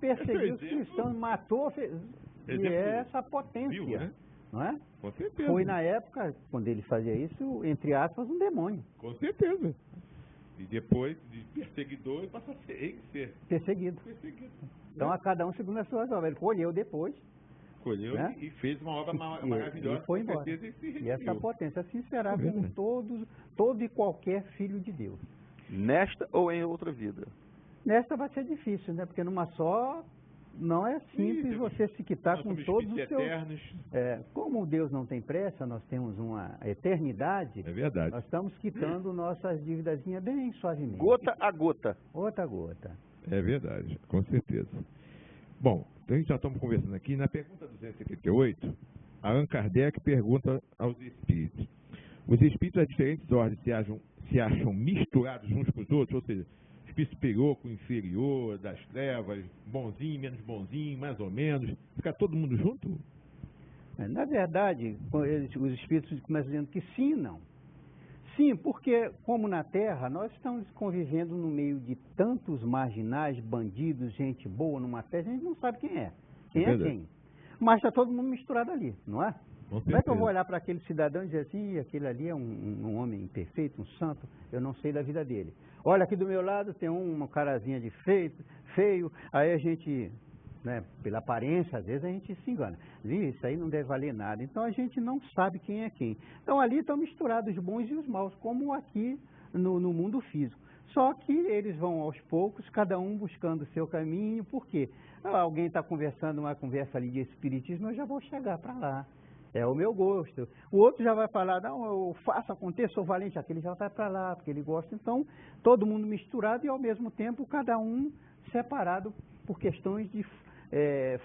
perseguiu os cristãos, matou, e essa potência, viu, né? Não é? Com certeza. Foi na época, quando ele fazia isso, entre aspas, um demônio. Com certeza. E depois de perseguidor, ele passa a ser perseguido. Então, a cada um segundo as suas obras. Ele colheu depois. Né? E fez uma obra maravilhosa. E foi embora. E essa potência assim será com todo e qualquer filho de Deus. Nesta ou em outra vida? Nesta vai ser difícil, né? Porque numa só não é simples você se quitar com todos os seus... como Deus não tem pressa, nós temos uma eternidade. É verdade. Nós estamos quitando nossas dívidazinhas bem suavemente. Gota a gota. Gota a gota. É verdade, com certeza. Bom, então a gente já estamos conversando aqui. Na pergunta 278, Allan Kardec pergunta aos espíritos. Os espíritos das diferentes ordens se acham misturados uns com os outros? Ou seja, espírito superior com inferior, das trevas, bonzinho, menos bonzinho, mais ou menos, fica todo mundo junto? Na verdade, os espíritos começam dizendo que sim e não. Sim, porque como na Terra, nós estamos convivendo no meio de tantos marginais, bandidos, gente boa numa terra, a gente não sabe quem é. Quem é quem? Mas está todo mundo misturado ali, não é? Como é que eu vou olhar para aquele cidadão e dizer assim, aquele ali é um homem perfeito, um santo, eu não sei da vida dele. Olha, aqui do meu lado tem uma carazinha de feio, aí a gente, né, pela aparência, às vezes a gente se engana. Isso aí não deve valer nada. Então a gente não sabe quem é quem. Então ali estão misturados os bons e os maus, como aqui no mundo físico. Só que eles vão aos poucos, cada um buscando o seu caminho, por quê? Alguém está conversando uma conversa ali de espiritismo, eu já vou chegar para lá. É o meu gosto. O outro já vai falar, não, eu faço, aconteça, sou valente. Aquele já vai para lá, porque ele gosta. Então, todo mundo misturado e, ao mesmo tempo, cada um separado por questões de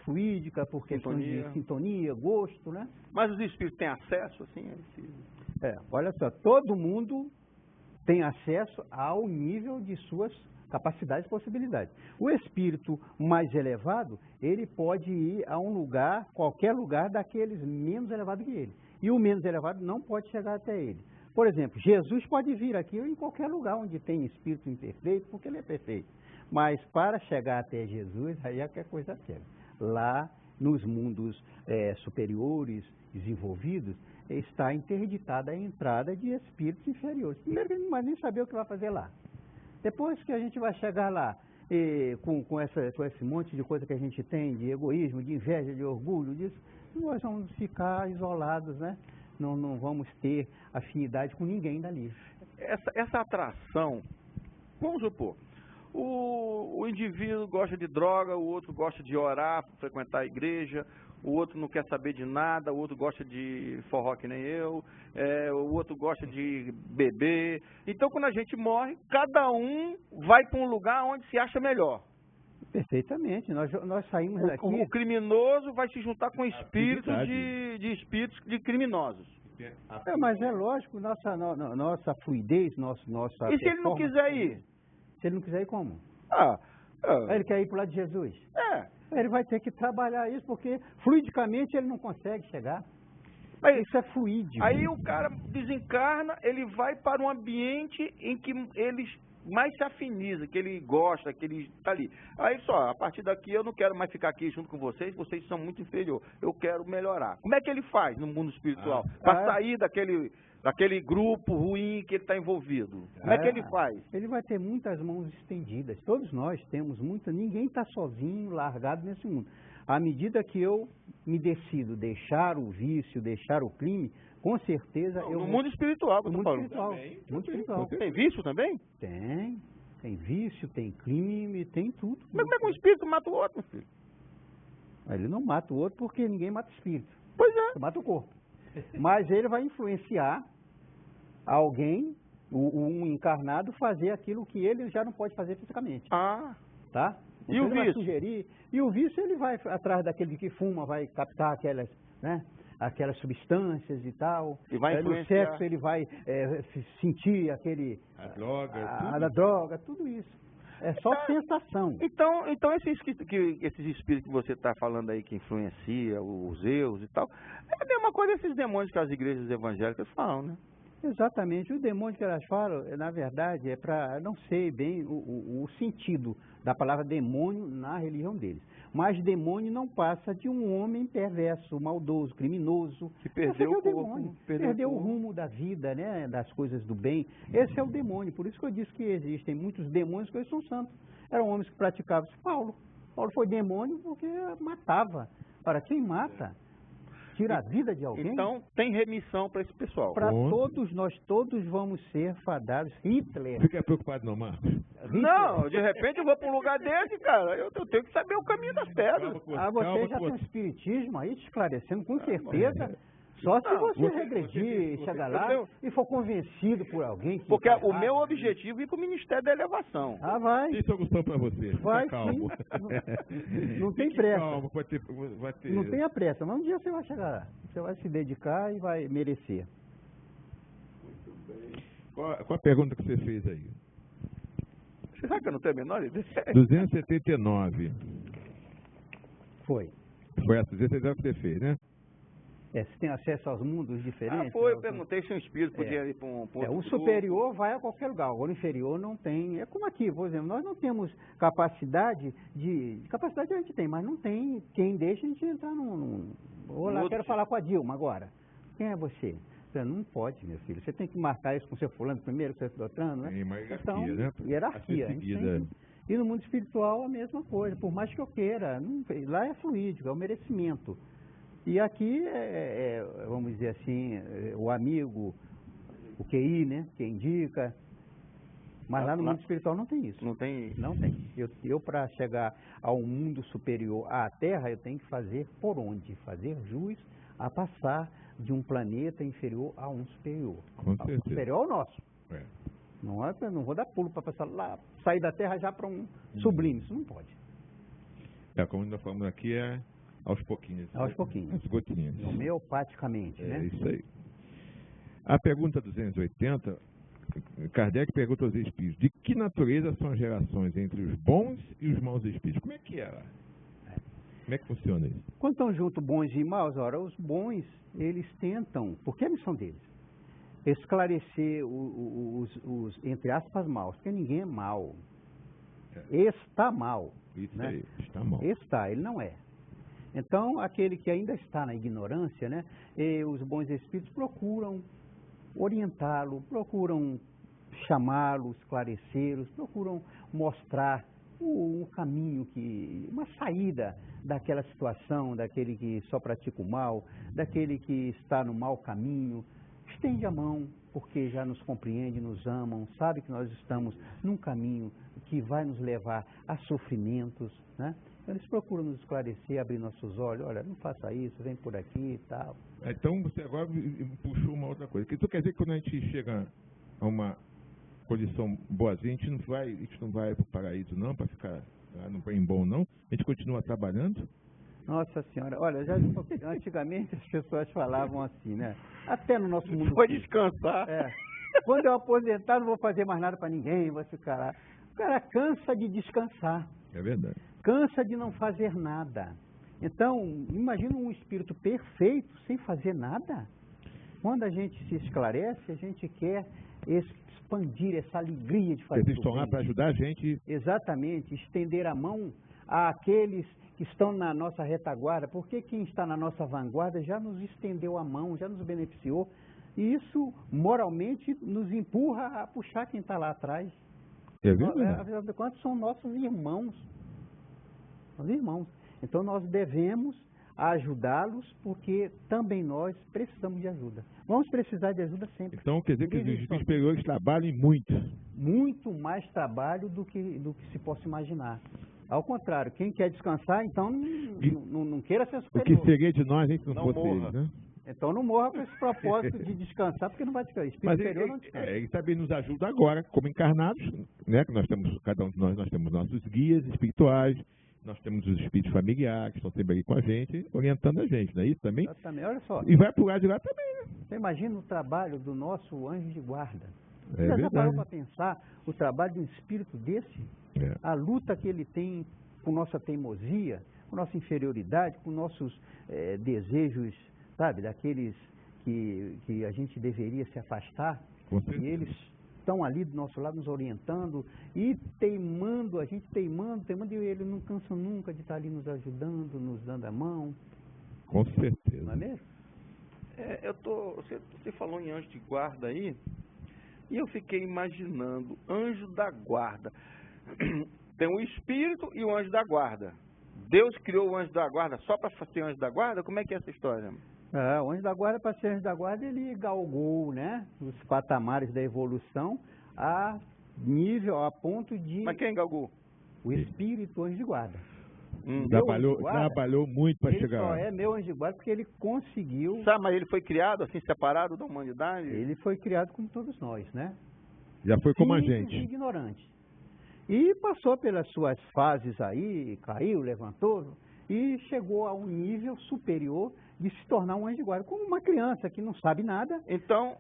fluídica, por questões de sintonia, gosto, né? Mas os espíritos têm acesso, assim? Olha só, todo mundo tem acesso ao nível de suas capacidades e possibilidades. O espírito mais elevado, ele pode ir a um lugar, qualquer lugar daqueles menos elevados que ele. E o menos elevado não pode chegar até ele. Por exemplo, Jesus pode vir aqui em qualquer lugar onde tem espírito imperfeito, porque ele é perfeito. Mas para chegar até Jesus, aí é que a coisa séria. Lá, nos mundos superiores, desenvolvidos, está interditada a entrada de espíritos inferiores. Primeiro que ele não vai nem saber o que vai fazer lá. Depois que a gente vai chegar lá, com esse monte de coisa que a gente tem, de egoísmo, de inveja, de orgulho, disso, nós vamos ficar isolados, né? Não vamos ter afinidade com ninguém dali. Essa atração, vamos supor, O indivíduo gosta de droga, o outro gosta de orar, frequentar a igreja, o outro não quer saber de nada, o outro gosta de forró que nem eu, o outro gosta de beber. Então, quando a gente morre, cada um vai para um lugar onde se acha melhor. Perfeitamente. Nós saímos daqui... O criminoso vai se juntar com espíritos de espíritos de criminosos. Mas é lógico, nossa fluidez, nossa... E se ele não quiser ir? Se ele não quiser ir, como? Ele quer ir para o lado de Jesus? É. Ele vai ter que trabalhar isso, porque fluidicamente ele não consegue chegar. Isso é fluídico. Aí o cara desencarna, ele vai para um ambiente em que ele mais se afiniza, que ele gosta, que ele está ali. Aí só, a partir daqui eu não quero mais ficar aqui junto com vocês são muito inferiores. Eu quero melhorar. Como é que ele faz no mundo espiritual? Para sair daquele grupo ruim que ele está envolvido. Como é que ele faz? Ele vai ter muitas mãos estendidas. Todos nós temos muitas. Ninguém está sozinho, largado nesse mundo. À medida que eu me decido deixar o vício, deixar o crime, com certeza... No mundo espiritual, que eu estou falando. Mundo espiritual. Tem vício também? Tem. Tem vício, tem crime, tem tudo. Mas como é que um espírito mata o outro, meu filho? Ele não mata o outro porque ninguém mata o espírito. Pois é. Você mata o corpo. Mas ele vai influenciar alguém, um encarnado, fazer aquilo que ele já não pode fazer fisicamente. Tá? E o vício? Vai sugerir, e o vício ele vai atrás daquele que fuma, vai captar aquelas, né, aquelas substâncias e tal. E vai influenciar. No sexo ele vai sentir aquele... A droga, tudo isso. É só sensação. Então esses espíritos que você está falando aí, que influencia os erros e tal, é a mesma coisa desses demônios que as igrejas evangélicas falam, né? Exatamente. O demônio que elas falam, na verdade, é para... Não sei bem o sentido da palavra demônio na religião deles. Mas demônio não passa de um homem perverso, maldoso, criminoso. Que perdeu o corpo. Perdeu o rumo da vida, né? Das coisas do bem. Esse é o demônio. Por isso que eu disse que existem muitos demônios que hoje são santos. Eram homens que praticavam isso. Paulo foi demônio porque matava. Para quem mata... Tira a vida de alguém. Então, tem remissão para esse pessoal. Para todos, nós todos vamos ser fadados. Hitler. Fica preocupado não, Marcos? Não, de repente eu vou para um lugar desse, cara. Eu tenho que saber o caminho das pedras. Você já tem um espiritismo aí te esclarecendo, com certeza. Só se você regredir, chegar lá e for convencido por alguém. Porque o meu objetivo é ir para o Ministério da Elevação. Vai. Tem solução para você. Vai, calmo. Não tem pressa. Calma, vai ter... Não tenha pressa, mas um dia você vai chegar lá. Você vai se dedicar e vai merecer. Muito bem. Qual a pergunta que você fez aí? Você sabe que eu não tenho a menor ideia? 279. Foi essa 279 que você fez, né? Você tem acesso aos mundos diferentes? Eu perguntei se um espírito podia ir para um o superior vai a qualquer lugar, o inferior não tem. É como aqui, por exemplo, nós não temos capacidade de... Capacidade a gente tem, mas não tem quem deixa a gente entrar num... quero falar com a Dilma agora. Quem é você? Não pode, meu filho. Você tem que marcar isso com o seu fulano primeiro, com o seu doutrano, né? Tem uma hierarquia, então, né? Hierarquia. E no mundo espiritual a mesma coisa. Por mais que eu queira, lá é fluídico, é o merecimento. E aqui, vamos dizer assim, o amigo, o QI, né, que indica. Mas lá no mundo espiritual não tem isso. Não tem? Não tem. Eu para chegar ao mundo superior à Terra, eu tenho que fazer por onde? Fazer jus a passar de um planeta inferior a um superior. Com certeza. O superior é o nosso. Não vou dar pulo para passar lá, sair da Terra já para um sublime. Isso não pode. Como nós falamos aqui, aos pouquinhos. Aos pouquinhos. Aos gotinhas. Homeopaticamente, né? É isso aí. A pergunta 280, Kardec pergunta aos espíritos, de que natureza são as relações entre os bons e os maus espíritos? Como é que é lá? Como é que funciona isso? Quando estão juntos bons e maus, os bons, eles tentam, porque é a missão deles, esclarecer os entre aspas, maus, porque ninguém é mau. Está mal. Isso né? aí, está mal. Ele não é. Então, aquele que ainda está na ignorância, né, os bons espíritos procuram orientá-lo, procuram chamá-lo, esclarecê-los, procuram mostrar o caminho, uma saída daquela situação, daquele que só pratica o mal, daquele que está no mau caminho. Estende a mão, porque já nos compreende, nos amam, sabe que nós estamos num caminho que vai nos levar a sofrimentos, né? Eles procuram nos esclarecer, abrir nossos olhos, olha, não faça isso, vem por aqui e tal. Então você agora puxou uma outra coisa. Isso quer dizer que quando a gente chega a uma condição boazinha, a gente não vai para o paraíso não, para ficar em bom não, a gente continua trabalhando. Nossa Senhora, olha, antigamente as pessoas falavam assim, né? Até no nosso mundo. Foi descansar. Quando eu aposentar, não vou fazer mais nada para ninguém, vou ficar lá. O cara cansa de descansar. É verdade. Cansa de não fazer nada. Então, imagina um espírito perfeito sem fazer nada. Quando a gente se esclarece, a gente quer expandir essa alegria de fazer. Eles estão lá para ajudar a gente. Exatamente, estender a mão àqueles que estão na nossa retaguarda, porque quem está na nossa vanguarda já nos estendeu a mão, já nos beneficiou. E isso, moralmente, nos empurra a puxar quem está lá atrás. É verdade. Afinal de contas, são nossos irmãos. Os irmãos. Então, nós devemos ajudá-los, porque também nós precisamos de ajuda. Vamos precisar de ajuda sempre. Então, quer dizer que os espíritos superiores trabalham muito. Muito mais trabalho do que se possa imaginar. Ao contrário, quem quer descansar, então não queira ser superior. O que seria de nós, a gente não fosse eles, né? Então não morra com esse propósito de descansar, porque não vai descansar. Espírito superior não descansa. Ele também nos ajuda agora, como encarnados, né? Que nós temos, cada um de nós temos nossos guias espirituais, nós temos os espíritos familiares, que estão sempre ali com a gente, orientando a gente, não é isso também? Exatamente, olha só. E vai pro lado de lá também, né? Você imagina o trabalho do nosso anjo de guarda. É Você já parou verdade. para pensar o trabalho de um espírito desse? É. A luta que ele tem com nossa teimosia, com nossa inferioridade, com nossos desejos, sabe, daqueles que a gente deveria se afastar. Com certeza. E eles estão ali do nosso lado nos orientando e teimando, a gente teimando, e ele não cansa nunca de estar ali nos ajudando, nos dando a mão. Com certeza. Não é mesmo? Você falou em anjo de guarda aí, e eu fiquei imaginando, anjo da guarda. Tem o espírito e o anjo da guarda. Deus criou o anjo da guarda só para ser anjo da guarda? Como é que é essa história? O anjo da guarda, para ser anjo da guarda, ele galgou, né, os patamares da evolução a ponto de... Mas quem galgou? O espírito anjo de guarda. Trabalhou muito para chegar lá. Ele só é meu anjo de guarda porque ele conseguiu... Sabe, mas ele foi criado assim, separado da humanidade? Ele foi criado como todos nós, né? Já foi como a Simples gente. E ignorante. E passou pelas suas fases aí, caiu, levantou, e chegou a um nível superior de se tornar um anjo de guarda, como uma criança que não sabe nada. Então,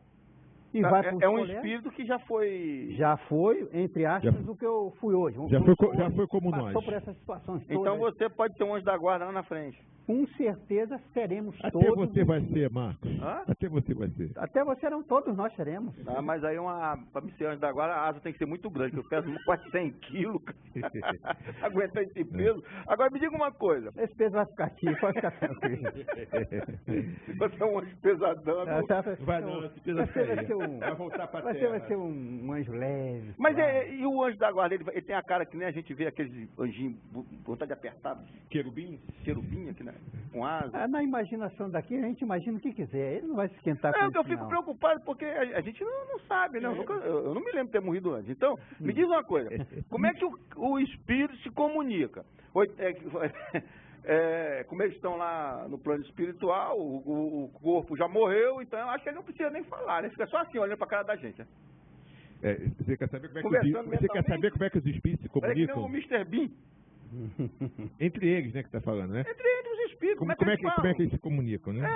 é um espírito que já foi... Já foi, entre aspas, o que eu fui hoje. Já foi como nós. Passou por essas situações todas. Então você pode ser um anjo da guarda lá na frente. Com certeza seremos Até todos. Você vai ser, Marcos. Hã? Até você vai ser. Até você não, todos nós seremos. Ah, mas aí para me ser anjo da guarda, a asa tem que ser muito grande, porque eu peso quase 100 quilos. Aguentar esse peso. Agora me diga uma coisa. Esse peso vai ficar aqui, pode ficar tranquilo. Você é um anjo pesadão. Vai voltar para a terra. Você vai ser um anjo leve. Mas e o anjo da guarda? Ele tem a cara que nem a gente vê aqueles anjinhos, vontade de apertar, querubim aqui, né? Com asa. Na imaginação daqui, a gente imagina o que quiser. Ele não vai se esquentar com isso, eu fico preocupado porque a gente não sabe, né? Eu não me lembro de ter morrido antes. Então, me diz uma coisa. Como é que o espírito se comunica? Como eles estão lá no plano espiritual, o corpo já morreu, então eu acho que ele não precisa nem falar, né? Fica só assim, olhando para a cara da gente. Né? Você quer saber como é que os espíritos se comunicam? É que nem o Mr. Bean. Entre eles, né, que está falando, né? Entre eles os espíritos, como é que eles se comunicam, né?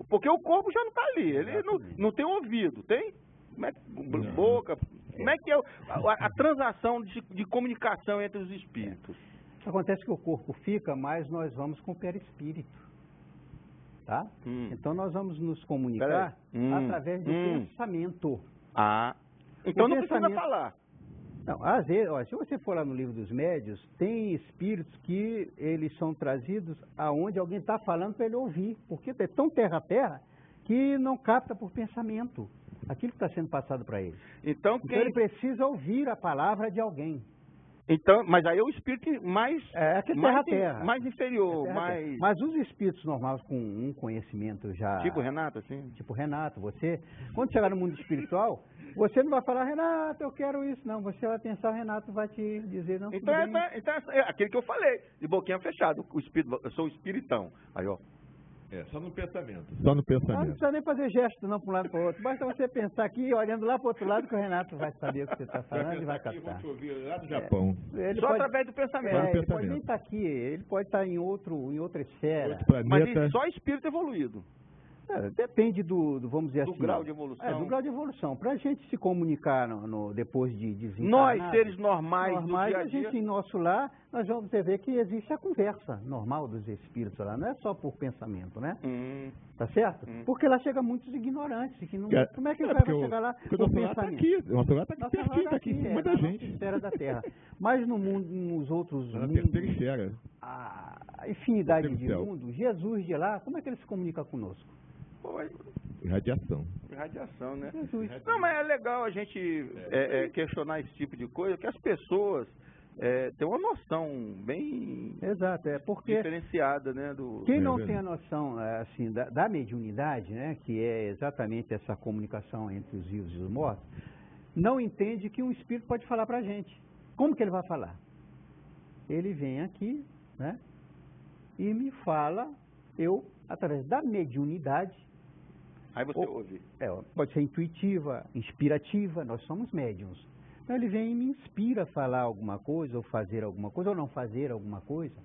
Porque o corpo já não está ali, ele não tem ouvido, tem? Como é que, boca, como é que é a transação de comunicação entre os espíritos? Acontece que o corpo fica, mas nós vamos com o perispírito, tá? Então nós vamos nos comunicar através do pensamento. Então não precisa falar. Não, às vezes, se você for lá no livro dos médios, tem espíritos que eles são trazidos aonde alguém está falando para ele ouvir, porque é tão terra a terra que não capta por pensamento aquilo que está sendo passado para ele. Então ele precisa ouvir a palavra de alguém. Então, mas aí é o espírito mais terra. Mais inferior, Mas os espíritos normais com um conhecimento já... Tipo Renato, assim? Tipo Renato, você... Quando chegar no mundo espiritual, Você não vai falar, Renato, eu quero isso. Não, você vai pensar, o Renato vai te dizer, não. Então é aquele que eu falei, de boquinha fechada. O espírito, eu sou o espiritão. Aí, ó. Só no pensamento. Só no pensamento. Não precisa nem fazer gesto não para um lado para o outro. Basta você pensar aqui, olhando lá para o outro lado, que o Renato vai saber o que você está falando e vai captar. Vou te ouvir lá do Japão. Só através do pensamento. Ele pode nem estar aqui, ele pode estar em outra esfera. Outro planeta. Mas só espírito evoluído. Depende vamos dizer do assim. Grau de evolução. Do grau de evolução. Para a gente se comunicar depois de desencarnar. Nós, seres normais do dia a dia. A gente, em nosso lar, nós vamos ver que existe a conversa normal dos espíritos lá. Não é só por pensamento, né? Tá certo? Porque lá chega muitos ignorantes. Que não, como é que ele vai chegar lá por pensamento? Tá aqui, o nosso lar está aqui pertinho, está aqui em cima da gente. Esfera da Terra. Mas no mundo, nos outros na mundos, terceira esfera. A infinidade de mundos, Jesus de lá, como é que ele se comunica conosco? Radiação, né? Não, mas é legal a gente questionar esse tipo de coisa, que as pessoas têm uma noção bem porque diferenciada, né? Quem não tem a noção assim, da mediunidade, né, que é exatamente essa comunicação entre os vivos e os mortos, não entende que um espírito pode falar pra gente. Como que ele vai falar? Ele vem aqui, né, e me fala, através da mediunidade. Aí você ouve. Pode ser intuitiva, inspirativa, nós somos médiuns. Então ele vem e me inspira a falar alguma coisa, ou fazer alguma coisa, ou não fazer alguma coisa.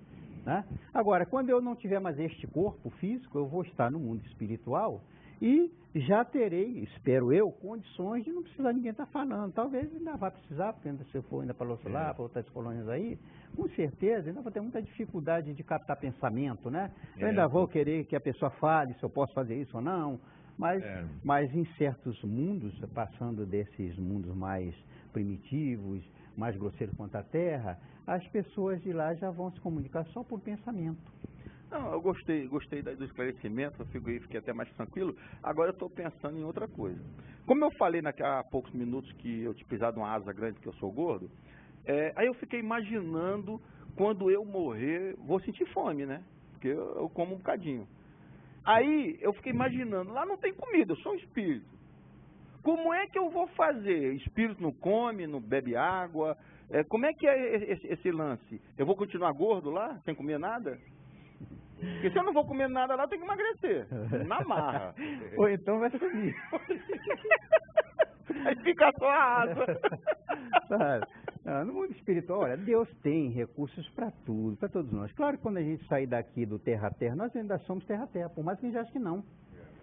Né? Agora, quando eu não tiver mais este corpo físico, eu vou estar no mundo espiritual e já terei, espero eu, condições de não precisar ninguém estar falando. Talvez ainda vá precisar, porque se eu for ainda para o lá, para outras colônias aí, com certeza ainda vou ter muita dificuldade de captar pensamento, né? Eu ainda vou querer que a pessoa fale se eu posso fazer isso ou não. Mas em certos mundos, passando desses mundos mais primitivos, mais grosseiros quanto a Terra, as pessoas de lá já vão se comunicar só por pensamento. Não, eu gostei do esclarecimento, eu fiquei até mais tranquilo. Agora eu estou pensando em outra coisa. Como eu falei há poucos minutos que eu tinha pisado uma asa grande porque eu sou gordo, aí eu fiquei imaginando, quando eu morrer, vou sentir fome, né? Porque eu como um bocadinho. Aí eu fiquei imaginando, lá não tem comida, eu sou um espírito. Como é que eu vou fazer? Espírito não come, não bebe água. Como é que é esse lance? Eu vou continuar gordo lá, sem comer nada? Porque se eu não vou comer nada lá, eu tenho que emagrecer. Na marra. Ou então vai sumir. Aí fica só a asa. Sabe? No mundo espiritual, olha, Deus tem recursos para tudo, para todos nós. Claro que quando a gente sair daqui do terra a terra, nós ainda somos terra a terra, por mais que a gente ache que não.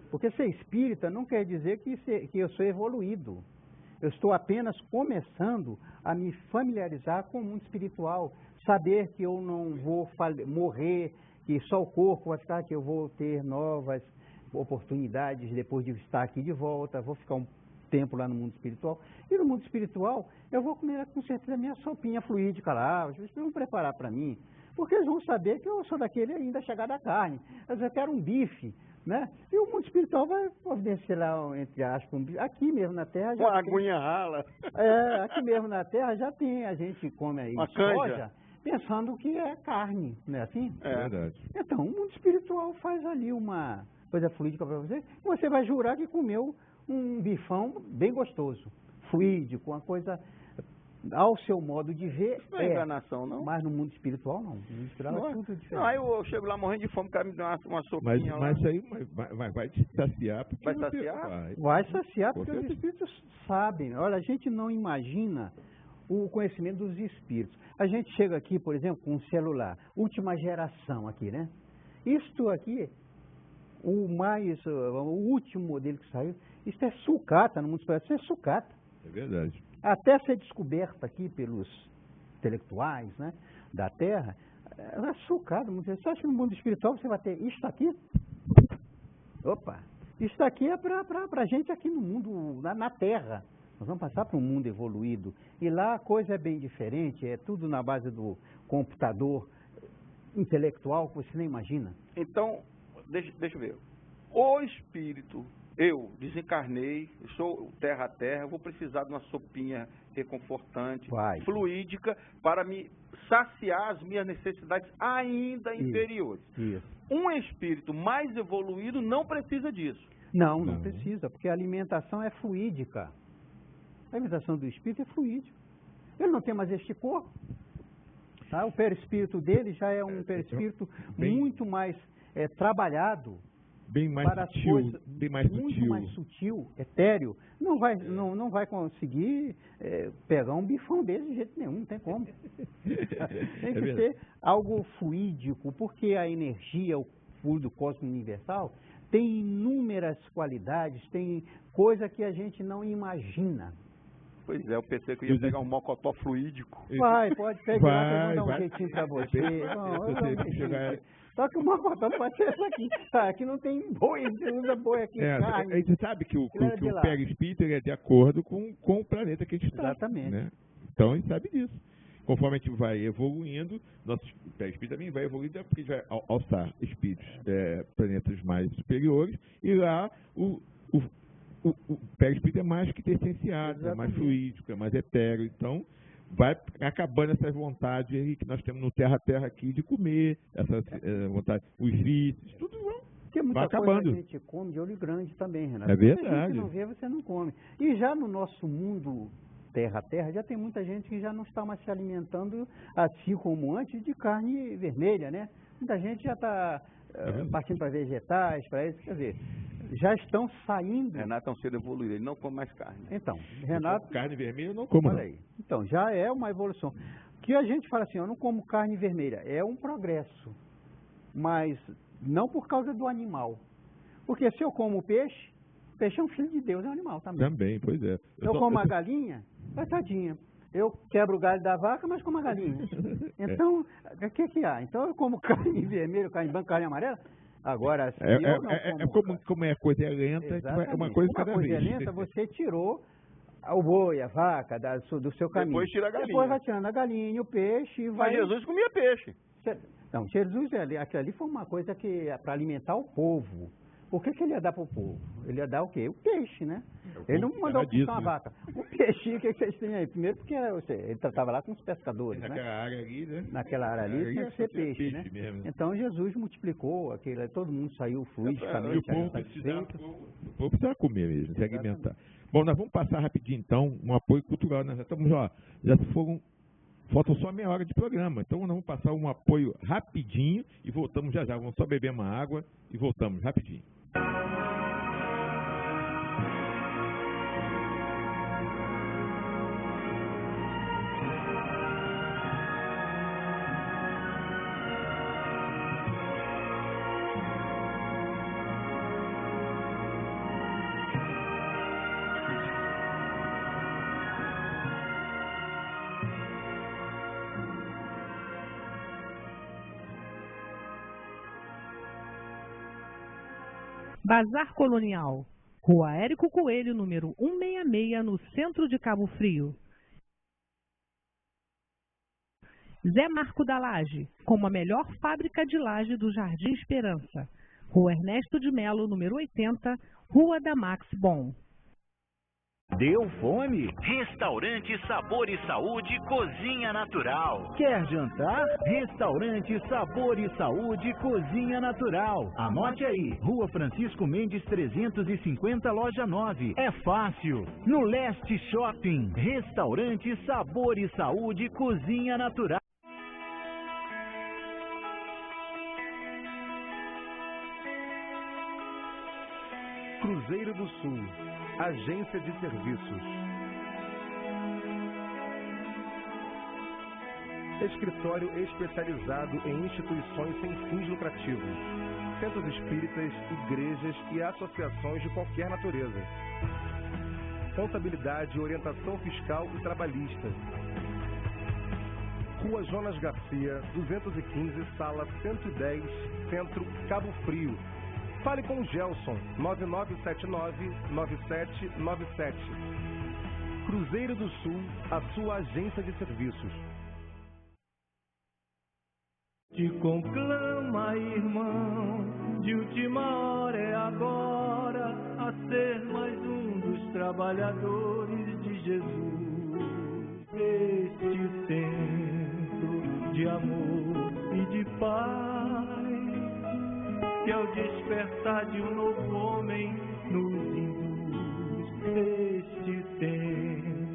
Porque ser espírita não quer dizer que eu sou evoluído. Eu estou apenas começando a me familiarizar com o mundo espiritual, saber que eu não vou morrer, que só o corpo vai ficar, que eu vou ter novas oportunidades depois de estar aqui de volta, vou ficar um tempo lá no mundo espiritual. E no mundo espiritual, eu vou comer com certeza a minha sopinha fluídica lá, os espíritos vão preparar para mim, porque eles vão saber que eu sou daquele ainda chegado à carne. Eu quero um bife, né? E o mundo espiritual vai providenciar lá, entre aspas, um bife. Aqui mesmo na Terra já uma aguinha rala. Aqui mesmo na Terra já tem, a gente come aí soja, pensando que é carne, não é assim? É verdade. Então, o mundo espiritual faz ali uma coisa fluídica para você, e você vai jurar que comeu um bifão bem gostoso, fluídico, uma coisa ao seu modo de ver. Não é enganação, não? Mas no mundo espiritual, não. No mundo espiritual é tudo diferente. Não, aí eu chego lá morrendo de fome, o cara me dá uma sopinha mas isso aí vai te saciar. Vai saciar? Vai saciar, porque os espíritos sabem. Olha, a gente não imagina o conhecimento dos espíritos. A gente chega aqui, por exemplo, com um celular, última geração aqui, né? Isto aqui, o último modelo que saiu, isso é sucata no mundo espiritual, isso é sucata. É verdade. Até ser descoberta aqui pelos intelectuais, né, da Terra, é sucata. Você acha que no mundo espiritual você vai ter isso aqui? Opa! Isso aqui é para a gente aqui no mundo, na Terra. Nós vamos passar para um mundo evoluído. E lá a coisa é bem diferente, é tudo na base do computador intelectual que você nem imagina. Então, deixa eu ver. O espírito, eu desencarnei, sou terra a terra, vou precisar de uma sopinha reconfortante, fluídica, para me saciar as minhas necessidades ainda inferiores. Isso. Um espírito mais evoluído não precisa disso. Não precisa, porque a alimentação é fluídica. A visitação do Espírito é fluídico. Ele não tem mais este corpo. Tá? O perispírito dele já é um perispírito muito mais trabalhado. Bem mais para sutil, coisas, bem mais muito sutil. mais sutil, etéreo. Não vai conseguir pegar um bifão desse de jeito nenhum, não tem como. Tem que ser algo fluídico, porque a energia, o fluido cósmico universal, tem inúmeras qualidades, tem coisa que a gente não imagina. Pois é, eu pensei que eu ia pegar um mocotó fluídico. Pode pegar, eu vou dar um jeitinho para você. Só que o mocotó não pode ser essa aqui. Aqui não tem boi, você usa boi aqui. A gente sabe que o perispírito é de acordo com o planeta que a gente está. Exatamente. Né? Então a gente sabe disso. Conforme a gente vai evoluindo, nosso perispírito também vai evoluindo, porque a gente vai alçar espíritos, planetas mais superiores, e lá o perispírito é mais que essenciado, é mais fluídico, é mais etéreo. Então, vai acabando essas vontades aí que nós temos no terra-terra aqui de comer, essas vontades, os vícios, tudo vai acabando. A gente come de olho grande também, Renato. É verdade. Se a gente não vê, você não come. E já no nosso mundo terra-terra, já tem muita gente que já não está mais se alimentando, assim como antes, de carne vermelha, né? Muita gente já está partindo para vegetais, para isso, quer dizer, já estão saindo. Renato é um ser evoluído, ele não come mais carne. Então, Renato... Carne vermelha eu não como. Olha aí. Então, já é uma evolução. Que a gente fala assim, eu não como carne vermelha, é um progresso. Mas não por causa do animal. Porque se eu como peixe é um filho de Deus, é um animal também. Também, pois é. Eu como a galinha, tadinha. Eu quebro o galho da vaca, mas como a galinha. Então, o que há? Então eu como carne vermelha, carne branca, carne amarela. Agora, se eu não como... Como a coisa é lenta, é uma coisa cada vez. Como a coisa é lenta, você tirou o boi, a vaca do seu caminho. Depois tira a galinha. Depois vai tirando a galinha, o peixe e vai... Mas Jesus comia peixe. Não, Jesus, aquilo ali foi uma coisa que para alimentar o povo. O que ele ia dar para o povo? Ele ia dar o quê? O peixe, né? Ele não mandou buscar uma vaca. O peixe, o que vocês têm aí? Primeiro porque ele tratava lá com os pescadores, naquela área ali, né? Naquela área ali tinha que ser peixe, né? Mesmo. Então Jesus multiplicou aquilo, todo mundo saiu fluidicamente. O povo precisa comer mesmo, se alimentar. Bom, nós vamos passar rapidinho então um apoio cultural. Nós já estamos, faltam só meia hora de programa, então nós vamos passar um apoio rapidinho e voltamos já. Vamos só beber uma água e voltamos rapidinho. Bazar Colonial, Rua Érico Coelho, número 166, no centro de Cabo Frio. Zé Marco da Laje, como a melhor fábrica de laje do Jardim Esperança. Rua Ernesto de Melo, número 80, Rua da Max Bon. Deu fome? Restaurante Sabor e Saúde Cozinha Natural. Quer jantar? Restaurante Sabor e Saúde Cozinha Natural. Anote aí, Rua Francisco Mendes 350, Loja 9. É fácil. No Leste Shopping. Restaurante Sabor e Saúde Cozinha Natural. Cruzeiro do Sul, Agência de Serviços. Escritório especializado em instituições sem fins lucrativos, centros espíritas, igrejas e associações de qualquer natureza. Contabilidade, orientação fiscal e trabalhista. Rua Jonas Garcia, 215, Sala 110, Centro, Cabo Frio. Fale com o Gelson, 9979-9797. Cruzeiro do Sul, a sua agência de serviços. Te conclama, irmão, de última hora é agora, a ser mais um dos trabalhadores de Jesus. Este tempo de amor e de paz, que ao despertar de um novo homem nos induz. Este tempo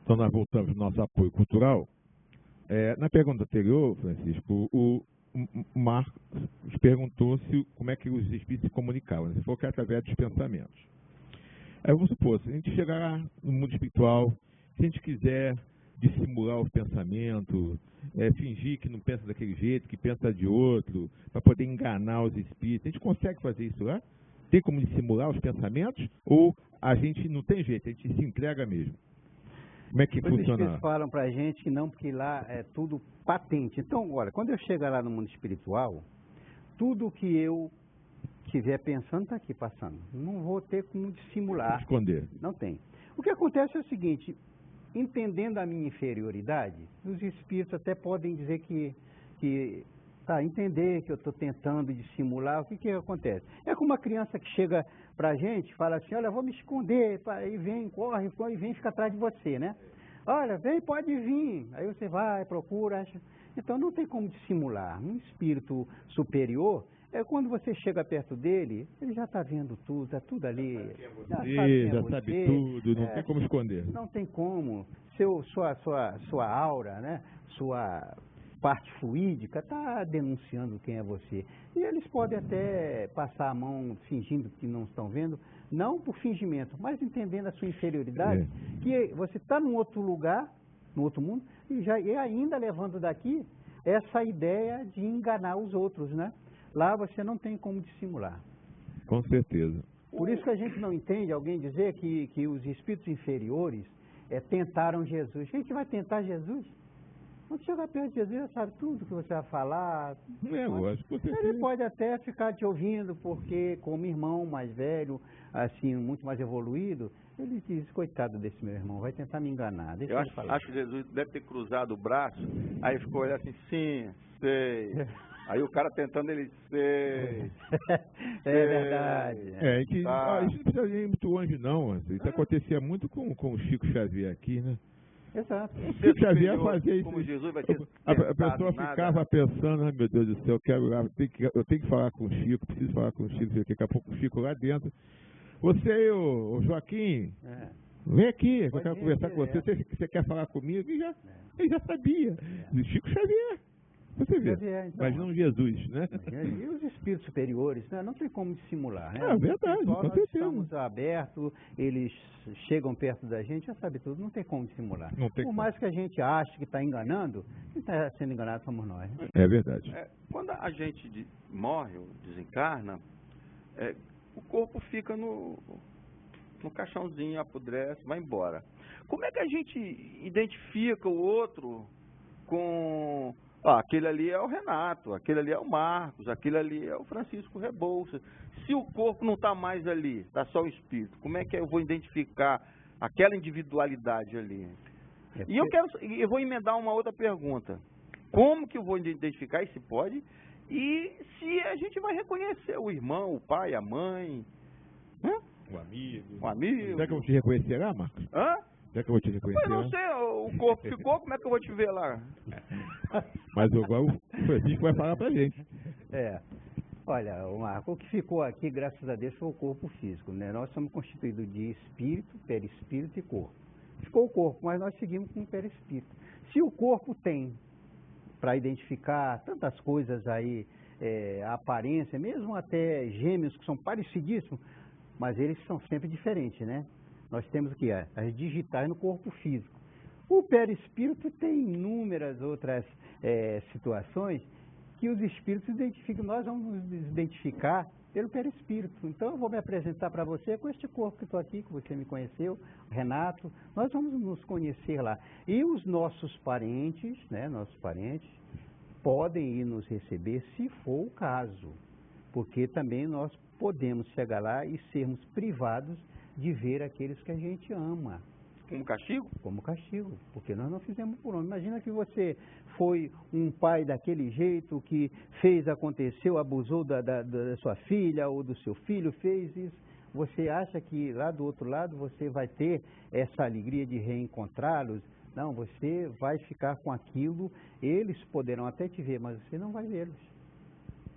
Então nós voltamos ao nosso apoio cultural. Na pergunta anterior, Francisco, o Marcos perguntou como é que os espíritos se comunicavam. Você falou que é através dos pensamentos. Vamos supor, se a gente chegar no mundo espiritual, se a gente quiser dissimular os pensamentos, fingir que não pensa daquele jeito, que pensa de outro, para poder enganar os espíritos, a gente consegue fazer isso lá? Tem como dissimular os pensamentos? Ou a gente não tem jeito, a gente se entrega mesmo? Como é que funciona? Os espíritos falam para a gente que não, porque lá é tudo patente. Então, olha, quando eu chegar lá no mundo espiritual, tudo que eu estiver pensando está aqui passando. Não vou ter como dissimular. Esconder. Não tem. O que acontece é o seguinte, entendendo a minha inferioridade, os espíritos até podem dizer entender que eu estou tentando dissimular. O que acontece? É como uma criança que chega para a gente, fala assim, olha, vou me esconder, aí vem, corre, e vem, fica atrás de você, né? Olha, vem, pode vir. Aí você vai, procura, acha. Então não tem como dissimular. Um espírito superior, quando você chega perto dele, ele já está vendo tudo, está tudo ali. Já sabe tudo, não tem como esconder. Não tem como. Sua aura, né? Sua parte fluídica está denunciando quem é você. E eles podem até passar a mão fingindo que não estão vendo, não por fingimento, mas entendendo a sua inferioridade, que você está num outro lugar, no outro mundo, e ainda levando daqui essa ideia de enganar os outros, né? Lá você não tem como dissimular. Com certeza. Por isso que a gente não entende alguém dizer que os espíritos inferiores tentaram Jesus. A gente vai tentar Jesus? Quando chegar perto de Jesus, ele sabe tudo que você vai falar. Lógico, ele pode até ficar te ouvindo, porque como irmão mais velho, assim, muito mais evoluído, ele diz, coitado desse meu irmão, vai tentar me enganar. Deixa eu acho que Jesus deve ter cruzado o braço, aí ficou olhando assim, sim, sei. Aí o cara tentando, ele sei. É verdade. Isso não precisa ir muito longe, não. Isso acontecia muito com o Chico Xavier aqui, né? Exato. O Chico Xavier fazia isso. Como Jesus vai ter a pessoa ficava pensando, meu Deus do céu, eu tenho que falar com o Chico, preciso falar com o Chico, daqui a pouco o Chico lá dentro. Você e o Joaquim, vem aqui, eu quero conversar com você, você quer falar comigo? Ele já sabia. O Chico Xavier. Você vê, então, mas não Jesus, né? E os espíritos superiores, né? Não tem como dissimular, né? É verdade, com certeza. Nós estamos abertos, eles chegam perto da gente, já sabe tudo, não tem como dissimular. Por mais que a gente ache que está enganando, quem está sendo enganado somos nós. Né? É verdade. Quando a gente morre ou desencarna, o corpo fica no caixãozinho, apodrece, vai embora. Como é que a gente identifica o outro com... aquele ali é o Renato, aquele ali é o Marcos, aquele ali é o Francisco Rebouças. Se o corpo não está mais ali, está só o espírito, como é que eu vou identificar aquela individualidade ali? E eu vou emendar uma outra pergunta. Como que eu vou identificar, e se pode, e se a gente vai reconhecer o irmão, o pai, a mãe, o amigo. Será que eu vou te reconhecer lá, Marcos? Será que eu vou te reconhecer? Mas não sei, o corpo ficou, como é que eu vou te ver lá? Mas agora o Francisco vai falar pra gente. Olha, Marco, o que ficou aqui, graças a Deus, foi o corpo físico, né? Nós somos constituídos de espírito, perispírito e corpo. Ficou o corpo, mas nós seguimos com o perispírito. Se o corpo tem, para identificar tantas coisas aí, a aparência, mesmo até gêmeos que são parecidíssimos, mas eles são sempre diferentes, né? Nós temos o que? As digitais no corpo físico. O perispírito tem inúmeras outras situações que os espíritos identificam. Nós vamos nos identificar pelo perispírito. Então, eu vou me apresentar para você com este corpo que estou aqui, que você me conheceu, Renato. Nós vamos nos conhecer lá. E os nossos parentes, né, podem ir nos receber se for o caso. Porque também nós podemos chegar lá e sermos privados de ver aqueles que a gente ama. Como castigo? Como castigo, porque nós não fizemos por onde. Imagina que você foi um pai daquele jeito, que aconteceu, abusou da sua filha ou do seu filho, fez isso. Você acha que lá do outro lado você vai ter essa alegria de reencontrá-los? Não, você vai ficar com aquilo, eles poderão até te ver, mas você não vai vê-los.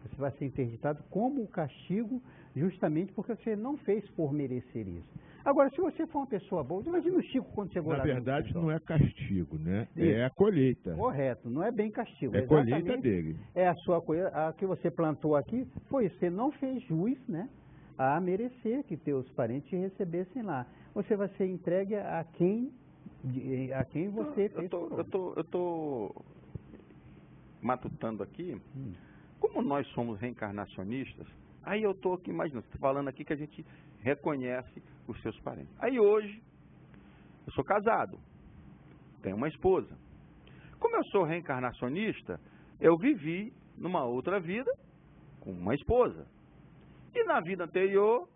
Você vai ser interditado como castigo, justamente porque você não fez por merecer isso. Agora, se você for uma pessoa boa, imagina o Chico quando chegou lá. Na verdade, não é castigo, né? É a colheita. Correto, não é bem castigo. É colheita dele. É a sua coisa, a que você plantou aqui, foi isso. Você não fez jus, né, a merecer que teus parentes te recebessem lá. Você vai ser entregue a quem você fez. Eu tô matutando aqui, como nós somos reencarnacionistas, aí eu tô aqui imaginando, você tá falando aqui que a gente reconhece os seus parentes. Aí hoje, eu sou casado, tenho uma esposa. Como eu sou reencarnacionista, eu vivi numa outra vida com uma esposa. E na vida anterior,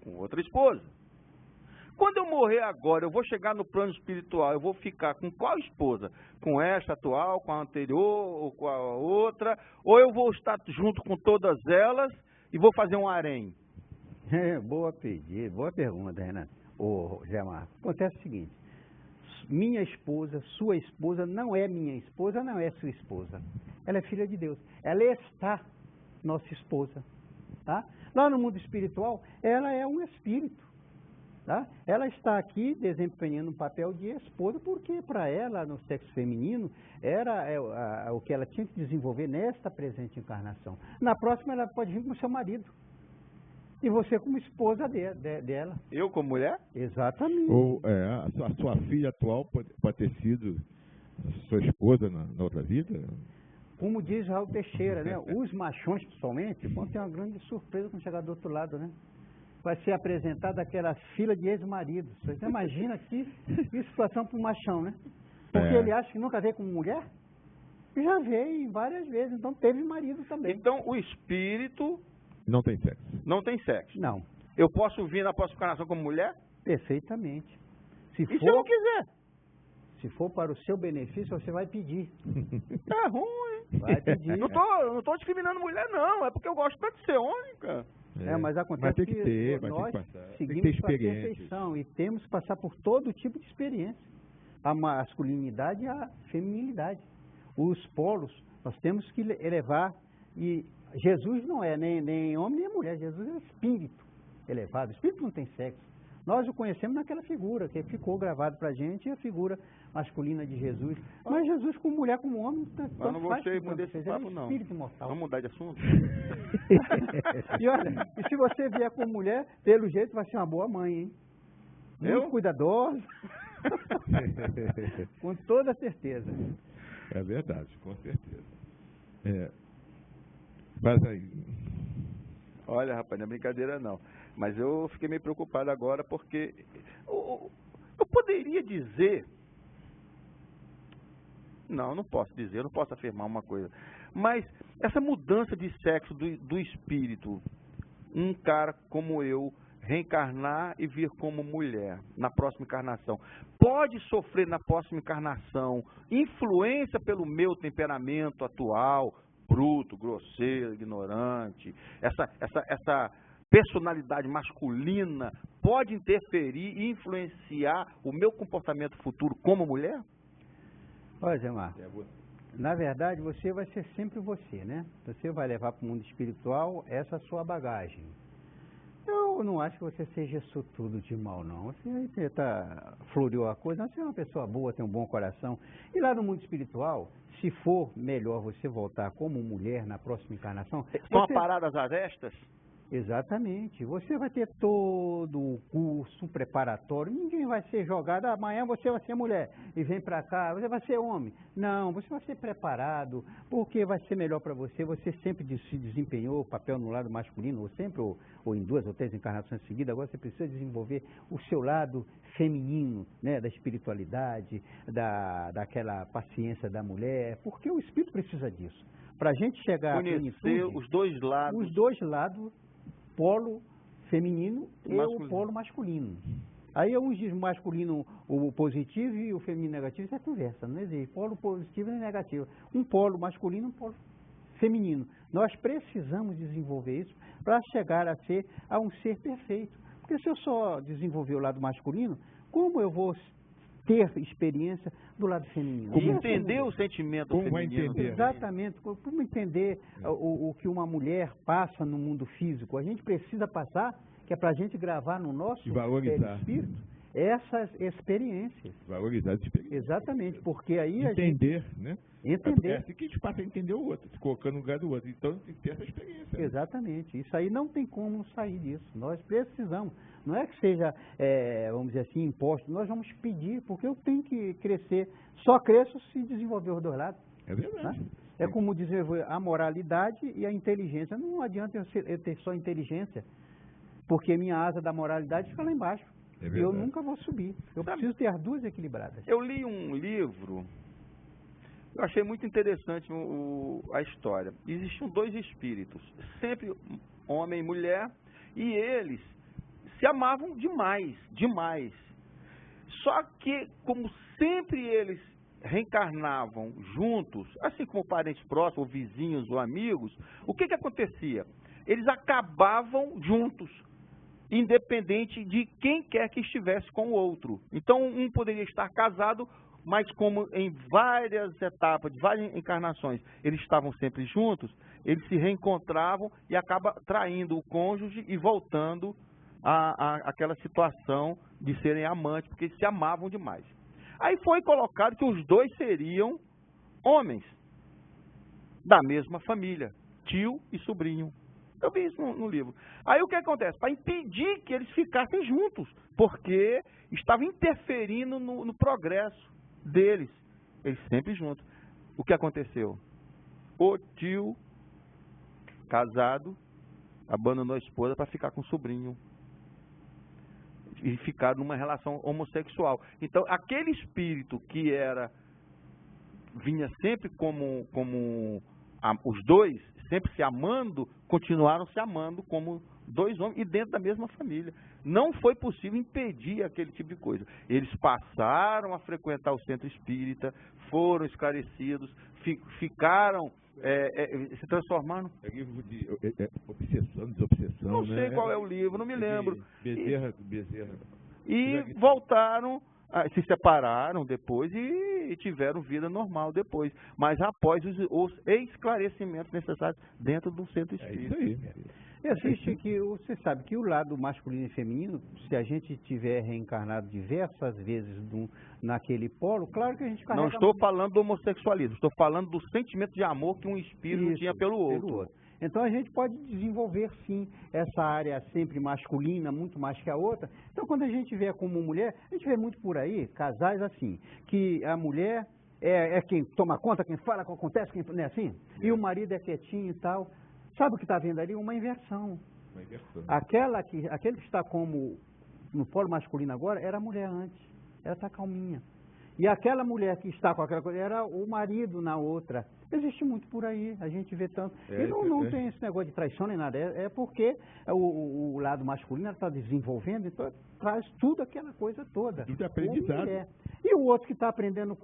com outra esposa. Quando eu morrer agora, eu vou chegar no plano espiritual, eu vou ficar com qual esposa? Com esta atual, com a anterior, ou com a outra? Ou eu vou estar junto com todas elas e vou fazer um harém? Boa pergunta, Renato. Ô, Zé Marcos, acontece o seguinte, minha esposa, sua esposa, não é minha esposa, não é sua esposa. Ela é filha de Deus. Ela está nossa esposa. Tá? Lá no mundo espiritual, ela é um espírito. Tá? Ela está aqui desempenhando um papel de esposa, porque para ela, no sexo feminino, era o que ela tinha que desenvolver nesta presente encarnação. Na próxima, ela pode vir com o seu marido. E você como esposa dela. Eu como mulher? Exatamente. Ou a sua filha atual pode ter sido sua esposa na outra vida? Como diz Raul Teixeira, né? Os machões, principalmente, vão ter uma grande surpresa quando chegar do outro lado, né? Vai ser apresentada aquela fila de ex-maridos. Você imagina que situação para o machão, né? Porque ele acha que nunca veio como mulher? Já veio várias vezes, então teve marido também. Então o espírito... Não tem sexo. Não tem sexo. Não. Eu posso vir na próxima encarnação como mulher? Perfeitamente. E se eu não quiser? Se for para o seu benefício, você vai pedir. Tá ruim. Vai pedir. Não tô discriminando mulher, não. É porque eu gosto tanto de ser homem, cara. Mas acontece que nós seguimos tem que ter perfeição e temos que passar por todo tipo de experiência. A masculinidade e a feminilidade. Os polos, nós temos que elevar. E Jesus não é nem homem nem mulher. Jesus é espírito elevado. O espírito não tem sexo. Nós o conhecemos naquela figura que ficou gravado pra gente, a figura masculina de Jesus. Mas Jesus como mulher, como homem, eu não gostei muito desse papo, não. Espírito imortal. Vamos mudar de assunto? E olha, e se você vier como mulher, pelo jeito vai ser uma boa mãe, hein? Muito cuidadosa. Com toda certeza. É verdade, com certeza. Mas aí... Olha, rapaz, não é brincadeira não. Mas eu fiquei meio preocupado agora porque eu poderia dizer... Não posso dizer, eu não posso afirmar uma coisa. Mas essa mudança de sexo do espírito, um cara como eu reencarnar e vir como mulher na próxima encarnação, pode sofrer na próxima encarnação influência pelo meu temperamento atual, bruto, grosseiro, ignorante, essa personalidade masculina pode interferir e influenciar o meu comportamento futuro como mulher? Olha, Zé Marcos, na verdade você vai ser sempre você, né? Você vai levar para o mundo espiritual essa sua bagagem. Eu não acho que você seja isso tudo de mal, não. Você floreou a coisa, você é uma pessoa boa, tem um bom coração. E lá no mundo espiritual, se for melhor você voltar como mulher na próxima encarnação... São aparadas às arestas? Exatamente. Você vai ter todo o curso preparatório. Ninguém vai ser jogado. Amanhã você vai ser mulher e vem para cá, você vai ser homem. Não, você vai ser preparado, porque vai ser melhor para você. Você sempre se desempenhou o papel no lado masculino, ou sempre, ou em 2 ou 3 encarnações seguidas. Agora você precisa desenvolver o seu lado feminino, né, da espiritualidade, daquela paciência da mulher, porque o espírito precisa disso. Para a gente chegar conhecer a os dois lados. Os dois lados, polo feminino e o polo masculino. Aí uns dizem masculino o positivo e o feminino negativo, isso é conversa, não existe. Polo positivo e negativo. Um polo masculino, um polo feminino. Nós precisamos desenvolver isso para chegar a um ser perfeito. Porque se eu só desenvolver o lado masculino, como eu vou ter experiência do lado feminino? Como entender o sentimento como feminino. Entender? Exatamente. Como entender o que uma mulher passa no mundo físico. A gente precisa passar que é para a gente gravar no nosso espírito essas experiências. Valorizar as experiências. Exatamente, porque aí entender, né? Entender. É assim que a gente passa a entender o outro, se colocando no lugar do outro. Então, tem que ter essa experiência. Exatamente. Isso aí não tem como sair disso. Nós precisamos. Não é que seja, vamos dizer assim, imposto. Nós vamos pedir, porque eu tenho que crescer. Só cresço se desenvolver os dois lados. É verdade. Né? É como desenvolver a moralidade e a inteligência. Não adianta eu ter só inteligência, porque minha asa da moralidade fica lá embaixo. E eu nunca vou subir. Eu preciso ter as duas equilibradas. Eu li um livro, eu achei muito interessante a história. Existiam dois espíritos, sempre homem e mulher, e eles se amavam demais, demais. Só que, como sempre eles reencarnavam juntos, assim como parentes próximos, ou vizinhos, ou amigos, o que acontecia? Eles acabavam juntos, independente de quem quer que estivesse com o outro. Então, um poderia estar casado, mas como em várias etapas, de várias encarnações, eles estavam sempre juntos, eles se reencontravam e acaba traindo o cônjuge e voltando àquela situação de serem amantes, porque eles se amavam demais. Aí foi colocado que os dois seriam homens da mesma família, tio e sobrinho. Eu vi isso no livro. Aí o que acontece? Para impedir que eles ficassem juntos, porque estava interferindo no progresso deles. Eles sempre juntos. O que aconteceu? O tio, casado, abandonou a esposa para ficar com o sobrinho. E ficar numa relação homossexual. Então, aquele espírito que vinha sempre como os dois, sempre se amando, continuaram se amando como dois homens e dentro da mesma família. Não foi possível impedir aquele tipo de coisa. Eles passaram a frequentar o centro espírita, foram esclarecidos, ficaram, se transformaram. É livro de obsessão, desobsessão. Não sei qual é o livro, não me lembro. Bezerra. E voltaram, se separaram depois e tiveram vida normal depois, mas após os esclarecimentos necessários dentro do centro espírita. É isso aí. Existe que, você sabe que o lado masculino e feminino, se a gente tiver reencarnado diversas vezes naquele polo, claro que a gente carrega... Não estou falando do homossexualismo, estou falando do sentimento de amor que um espírito tinha pelo outro. Então a gente pode desenvolver sim essa área sempre masculina, muito mais que a outra. Então quando a gente vê como mulher, a gente vê muito por aí, casais assim, que a mulher é quem toma conta, quem fala, quem acontece, quem não é assim? E o marido é quietinho e tal. Sabe o que está vendo ali? Uma inversão. Aquele que está como no polo masculino agora era a mulher antes. Ela está calminha. E aquela mulher que está com aquela coisa era o marido na outra. Existe muito por aí, a gente vê tanto. E não tem esse negócio de traição nem nada. É porque o lado masculino está desenvolvendo, então traz tudo aquela coisa toda. Tudo aprendizado. E o outro que está aprendendo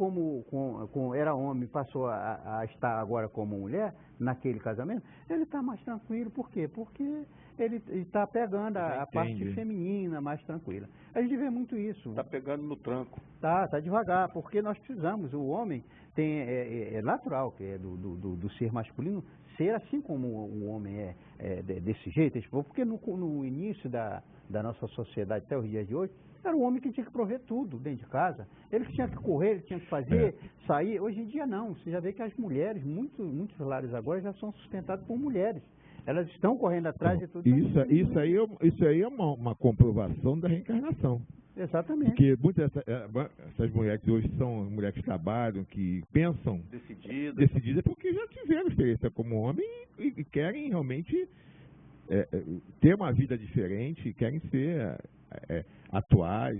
era homem, passou a estar agora como mulher, naquele casamento, ele está mais tranquilo. Por quê? Porque ele está pegando a parte feminina mais tranquila. A gente vê muito isso. Está pegando no tranco. Tá devagar, porque nós precisamos, o homem é natural, que é do ser masculino, ser assim como o homem é desse jeito, porque no início da nossa sociedade até os dias de hoje, era o homem que tinha que prover tudo dentro de casa. Ele tinha que correr, ele tinha que fazer, sair. Hoje em dia não, você já vê que as mulheres, muitos lares agora já são sustentados por mulheres. Elas estão correndo atrás de tudo. Isso aí é uma comprovação da reencarnação. Exatamente. Porque muitas essas mulheres que hoje são mulheres que trabalham, que pensam decididas porque já tiveram experiência como homem e querem realmente ter uma vida diferente, querem ser atuar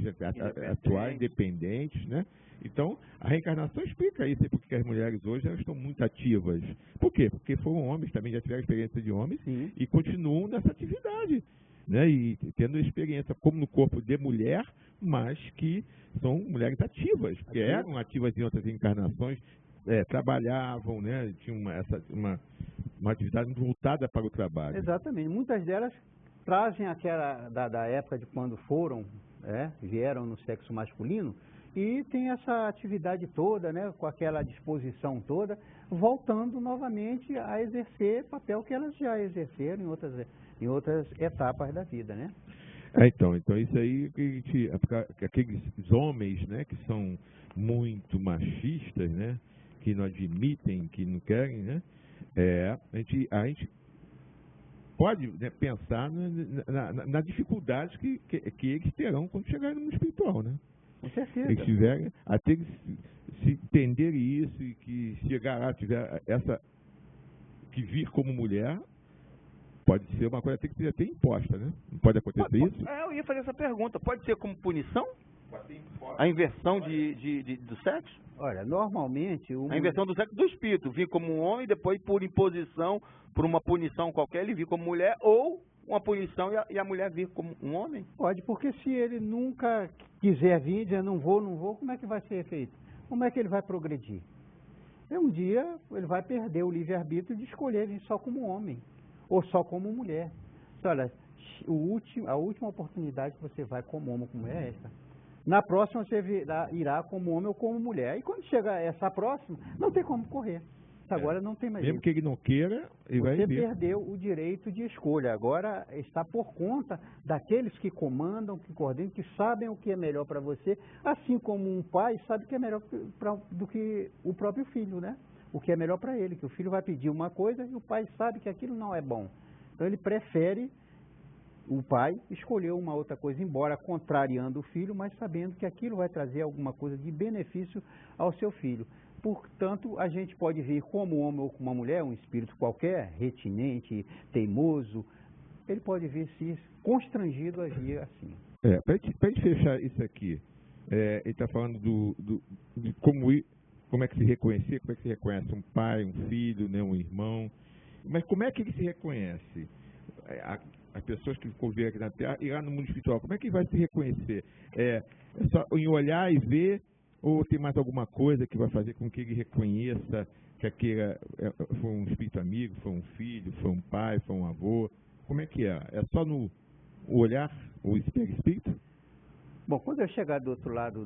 independentes, né? Então, a reencarnação explica isso, porque as mulheres hoje elas estão muito ativas. Por quê? Porque foram homens, também já tiveram experiência de homens, sim, e continuam nessa atividade, né? E tendo experiência como no corpo de mulher, mas que são mulheres ativas, porque eram ativas em outras encarnações, trabalhavam, né? Tinham uma atividade muito voltada para o trabalho. Exatamente. Muitas delas trazem aquela da época de quando vieram no sexo masculino, e tem essa atividade toda, né, com aquela disposição toda, voltando novamente a exercer papel que elas já exerceram em outras etapas da vida, né? Então isso aí que aqueles homens, né, que são muito machistas, né, que não admitem, que não querem, né, a gente pode, né, pensar na dificuldade que eles terão quando chegarem no mundo espiritual, né? Com certeza. Eles tiverem, até eles se entenderem isso e que chegar lá, tiver que vir como mulher, pode ser uma coisa que tem que ser até imposta, né? Não pode acontecer isso? Eu ia fazer essa pergunta. Pode ser como punição? A inversão do sexo? Olha, normalmente... A inversão do sexo do espírito. Vir como um homem, depois por imposição, por uma punição qualquer, ele vir como mulher, ou uma punição e a mulher vir como um homem? Pode, porque se ele nunca quiser vir, dizer não vou, como é que vai ser feito? Como é que ele vai progredir? Um dia ele vai perder o livre-arbítrio de escolher vir só como homem, ou só como mulher. Então, olha, a última oportunidade que você vai como homem ou como mulher é essa. Na próxima você irá como homem ou como mulher. E quando chega essa próxima, não tem como correr. Agora não tem mais mesmo jeito. Que ele não queira, ele vai vir. Você perdeu o direito de escolha. Agora está por conta daqueles que comandam, que coordenam, que sabem o que é melhor para você, assim como um pai sabe o que é melhor do que o próprio filho, né? O que é melhor para ele, que o filho vai pedir uma coisa e o pai sabe que aquilo não é bom. Então ele prefere, o pai, escolher uma outra coisa, embora contrariando o filho, mas sabendo que aquilo vai trazer alguma coisa de benefício ao seu filho. Portanto, a gente pode vir como homem ou como uma mulher, um espírito qualquer, retinente, teimoso, ele pode vir se constrangido a agir assim. Para a gente fechar isso aqui, ele está falando de como é que se reconhecer, como é que se reconhece um pai, um filho, né, um irmão, mas como é que ele se reconhece? As pessoas que convivem aqui na Terra e lá no mundo espiritual, como é que vai se reconhecer? É só em olhar e ver, ou tem mais alguma coisa que vai fazer com que ele reconheça que aquele foi um espírito amigo, foi um filho, foi um pai, foi um avô? Como é que é? É só no olhar o espírito? Bom, quando eu chegar do outro lado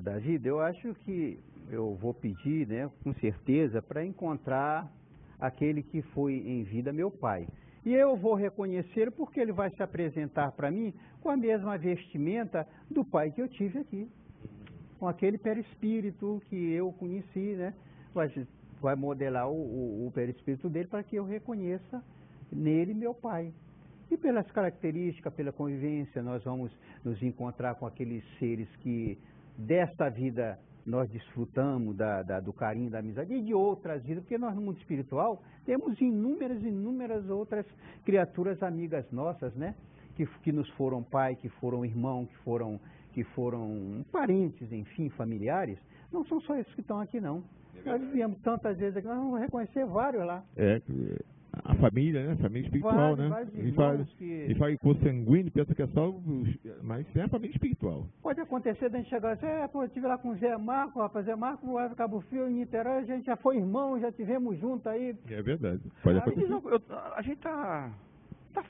da vida, eu acho que eu vou pedir, né, com certeza, para encontrar aquele que foi em vida meu pai. E eu vou reconhecer porque ele vai se apresentar para mim com a mesma vestimenta do pai que eu tive aqui. Com aquele perispírito que eu conheci, né? Vai modelar o perispírito dele para que eu reconheça nele meu pai. E pelas características, pela convivência, nós vamos nos encontrar com aqueles seres que desta vida nós desfrutamos do carinho, da amizade e de outras vidas, porque nós no mundo espiritual temos inúmeras outras criaturas amigas nossas, né? Que nos foram pai, que foram irmão, que foram parentes, enfim, familiares. Não são só esses que estão aqui, não. Nós viemos tantas vezes aqui, nós vamos reconhecer vários lá. A família, né? A família espiritual, né? E fala que consanguíneo, pensa que é só, mas é a família espiritual. Pode acontecer de a gente chegar assim, eu estive lá com o Zé Marco, rapaz, Zé Marco, lá no Cabo Frio, em Niterói, a gente já foi irmão, já tivemos junto aí. É verdade, pode acontecer. A gente tá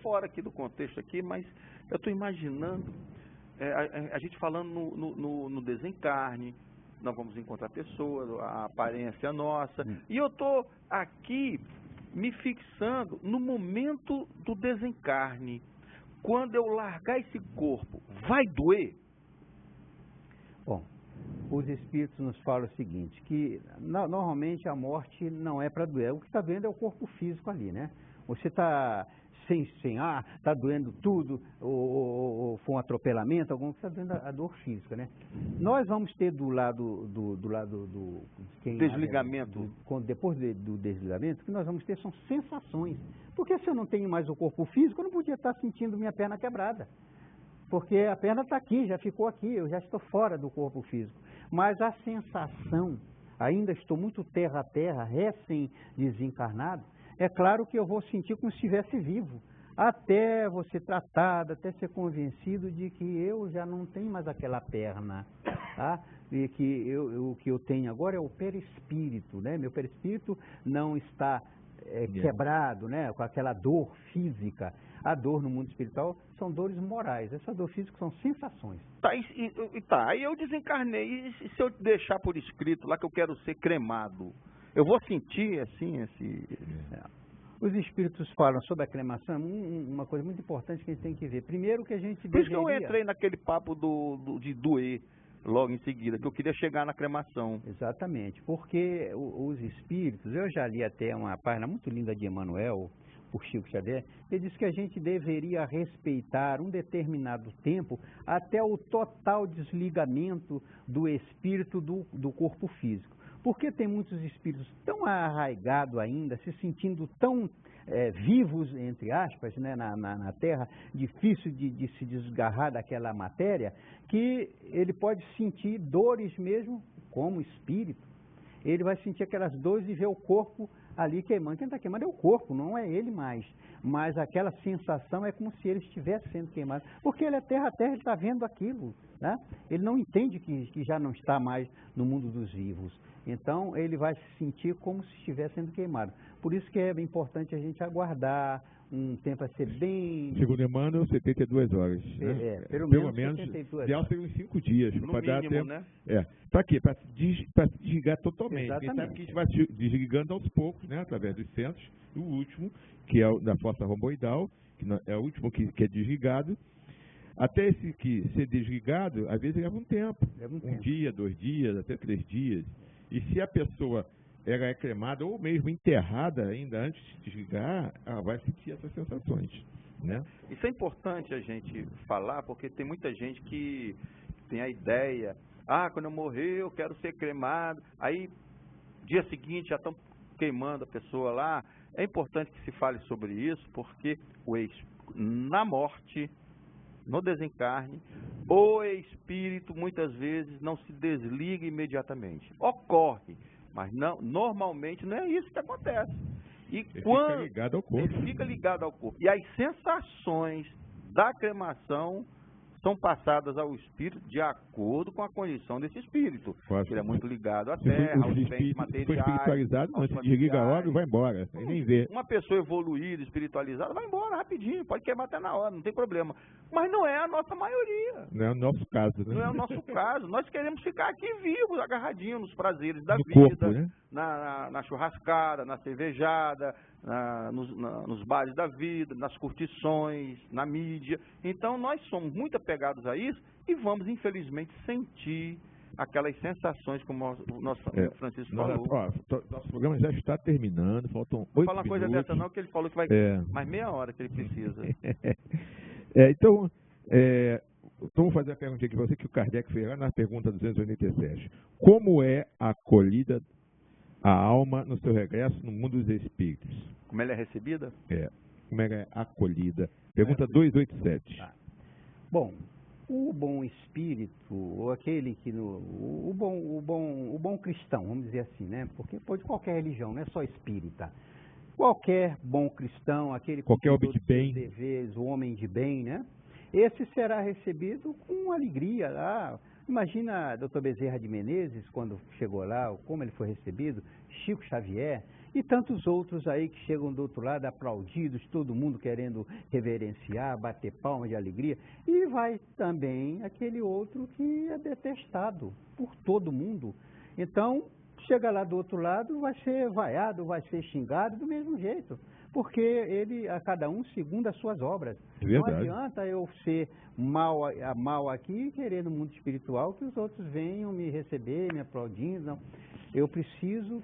fora aqui do contexto aqui, mas eu estou imaginando, a gente falando no desencarne, nós vamos encontrar pessoas, a aparência nossa, e eu estou aqui me fixando no momento do desencarne. Quando eu largar esse corpo, vai doer? Bom, os espíritos nos falam o seguinte, que normalmente a morte não é para doer. O que está doendo é o corpo físico ali, né? Você está sem ar, está doendo tudo, ou foi um atropelamento, algum que está doendo a dor física, né? Nós vamos ter do lado do desligamento, depois do desligamento, o que nós vamos ter são sensações. Porque se eu não tenho mais o corpo físico, eu não podia estar sentindo minha perna quebrada. Porque a perna está aqui, já ficou aqui, eu já estou fora do corpo físico. Mas a sensação, ainda estou muito terra a terra, recém-desencarnado, é claro que eu vou sentir como se estivesse vivo, até vou ser tratado, até ser convencido de que eu já não tenho mais aquela perna, tá? E que o que eu tenho agora é o perispírito, né? Meu perispírito não está quebrado, né? Com aquela dor física. A dor no mundo espiritual são dores morais. Essa dor física são sensações. Aí eu desencarnei. E se eu deixar por escrito lá que eu quero ser cremado, eu vou sentir assim Os espíritos falam sobre a cremação, uma coisa muito importante que a gente tem que ver. Primeiro que a gente Por isso que eu entrei naquele papo de doer logo em seguida, que eu queria chegar na cremação. Exatamente, porque os espíritos, eu já li até uma página muito linda de Emmanuel, por Chico Xavier, ele diz que a gente deveria respeitar um determinado tempo até o total desligamento do espírito do corpo físico. Porque tem muitos espíritos tão arraigados ainda, se sentindo tão vivos, entre aspas, né, na Terra, difícil de se desgarrar daquela matéria, que ele pode sentir dores mesmo como espírito. Ele vai sentir aquelas dores e ver o corpo ali queimando. Quem está queimando é o corpo, não é ele mais. Mas aquela sensação é como se ele estivesse sendo queimado. Porque ele é terra a terra, ele está vendo aquilo. Né? Ele não entende que já não está mais no mundo dos vivos. Então, ele vai se sentir como se estivesse sendo queimado. Por isso que é importante a gente aguardar um tempo a ser bem... Segundo Emmanuel, 72 horas. Né? Pelo menos 72 horas. Tem uns 5 dias. No mínimo, dar tempo, né? Para quê? Para se desligar totalmente. Exatamente. Quem sabe que a gente vai se desligando aos poucos, né? Através dos centros. E o último, que é o da fossa romboidal, que é o último que é desligado. Até esse que ser desligado, às vezes leva um tempo. Um dia, 2 dias, até 3 dias. E se a pessoa ela é cremada ou mesmo enterrada ainda antes de desligar, ela vai sentir essas sensações, né? Isso é importante a gente falar, porque tem muita gente que tem a ideia, quando eu morrer eu quero ser cremado, aí dia seguinte já estão queimando a pessoa lá. É importante que se fale sobre isso, porque na morte, no desencarne, o espírito muitas vezes não se desliga imediatamente. Ocorre, mas normalmente não é isso que acontece. Ele fica ligado ao corpo. Ele fica ligado ao corpo. E as sensações da cremação são passadas ao espírito de acordo com a condição desse espírito. Ele é muito ligado à terra, aos bens materiais. Se for espiritualizado, não se desliga logo e vai embora. Nem vê. Uma pessoa evoluída, espiritualizada, vai embora rapidinho, pode queimar até na hora, não tem problema. Mas não é a nossa maioria. Não é o nosso caso, né? Não é o nosso caso. Nós queremos ficar aqui vivos, agarradinhos nos prazeres da vida, corpo, né? na churrascada, na cervejada, nos bares da vida, nas curtições, na mídia. Então nós somos muito apegados a isso e vamos, infelizmente, sentir aquelas sensações, como o nosso amigo Francisco falou. Nosso programa já está terminando, faltam 8 minutos. Não fala uma coisa dessa não, que ele falou que vai mais meia hora que ele precisa. Então, vamos fazer a pergunta aqui para você, que o Kardec fez lá na pergunta 287. Como é a acolhida a alma no seu regresso no mundo dos espíritos? Como ela é recebida? Como ela é acolhida? Pergunta 287. Bom, o bom espírito, ou aquele que... O bom cristão, vamos dizer assim, né? Porque pode qualquer religião, não é só espírita. Qualquer bom cristão, aquele qualquer com homem de bem, deveres, o homem de bem, né? Esse será recebido com alegria lá. Imagina Dr. Bezerra de Menezes, quando chegou lá, como ele foi recebido, Chico Xavier e tantos outros aí que chegam do outro lado aplaudidos, todo mundo querendo reverenciar, bater palma de alegria. E vai também aquele outro que é detestado por todo mundo. Então, chega lá do outro lado, vai ser vaiado, vai ser xingado do mesmo jeito. Porque ele, a cada um, segundo as suas obras. Não adianta eu ser mal aqui e querer no mundo espiritual que os outros venham me receber, me aplaudindo. Não. Eu preciso...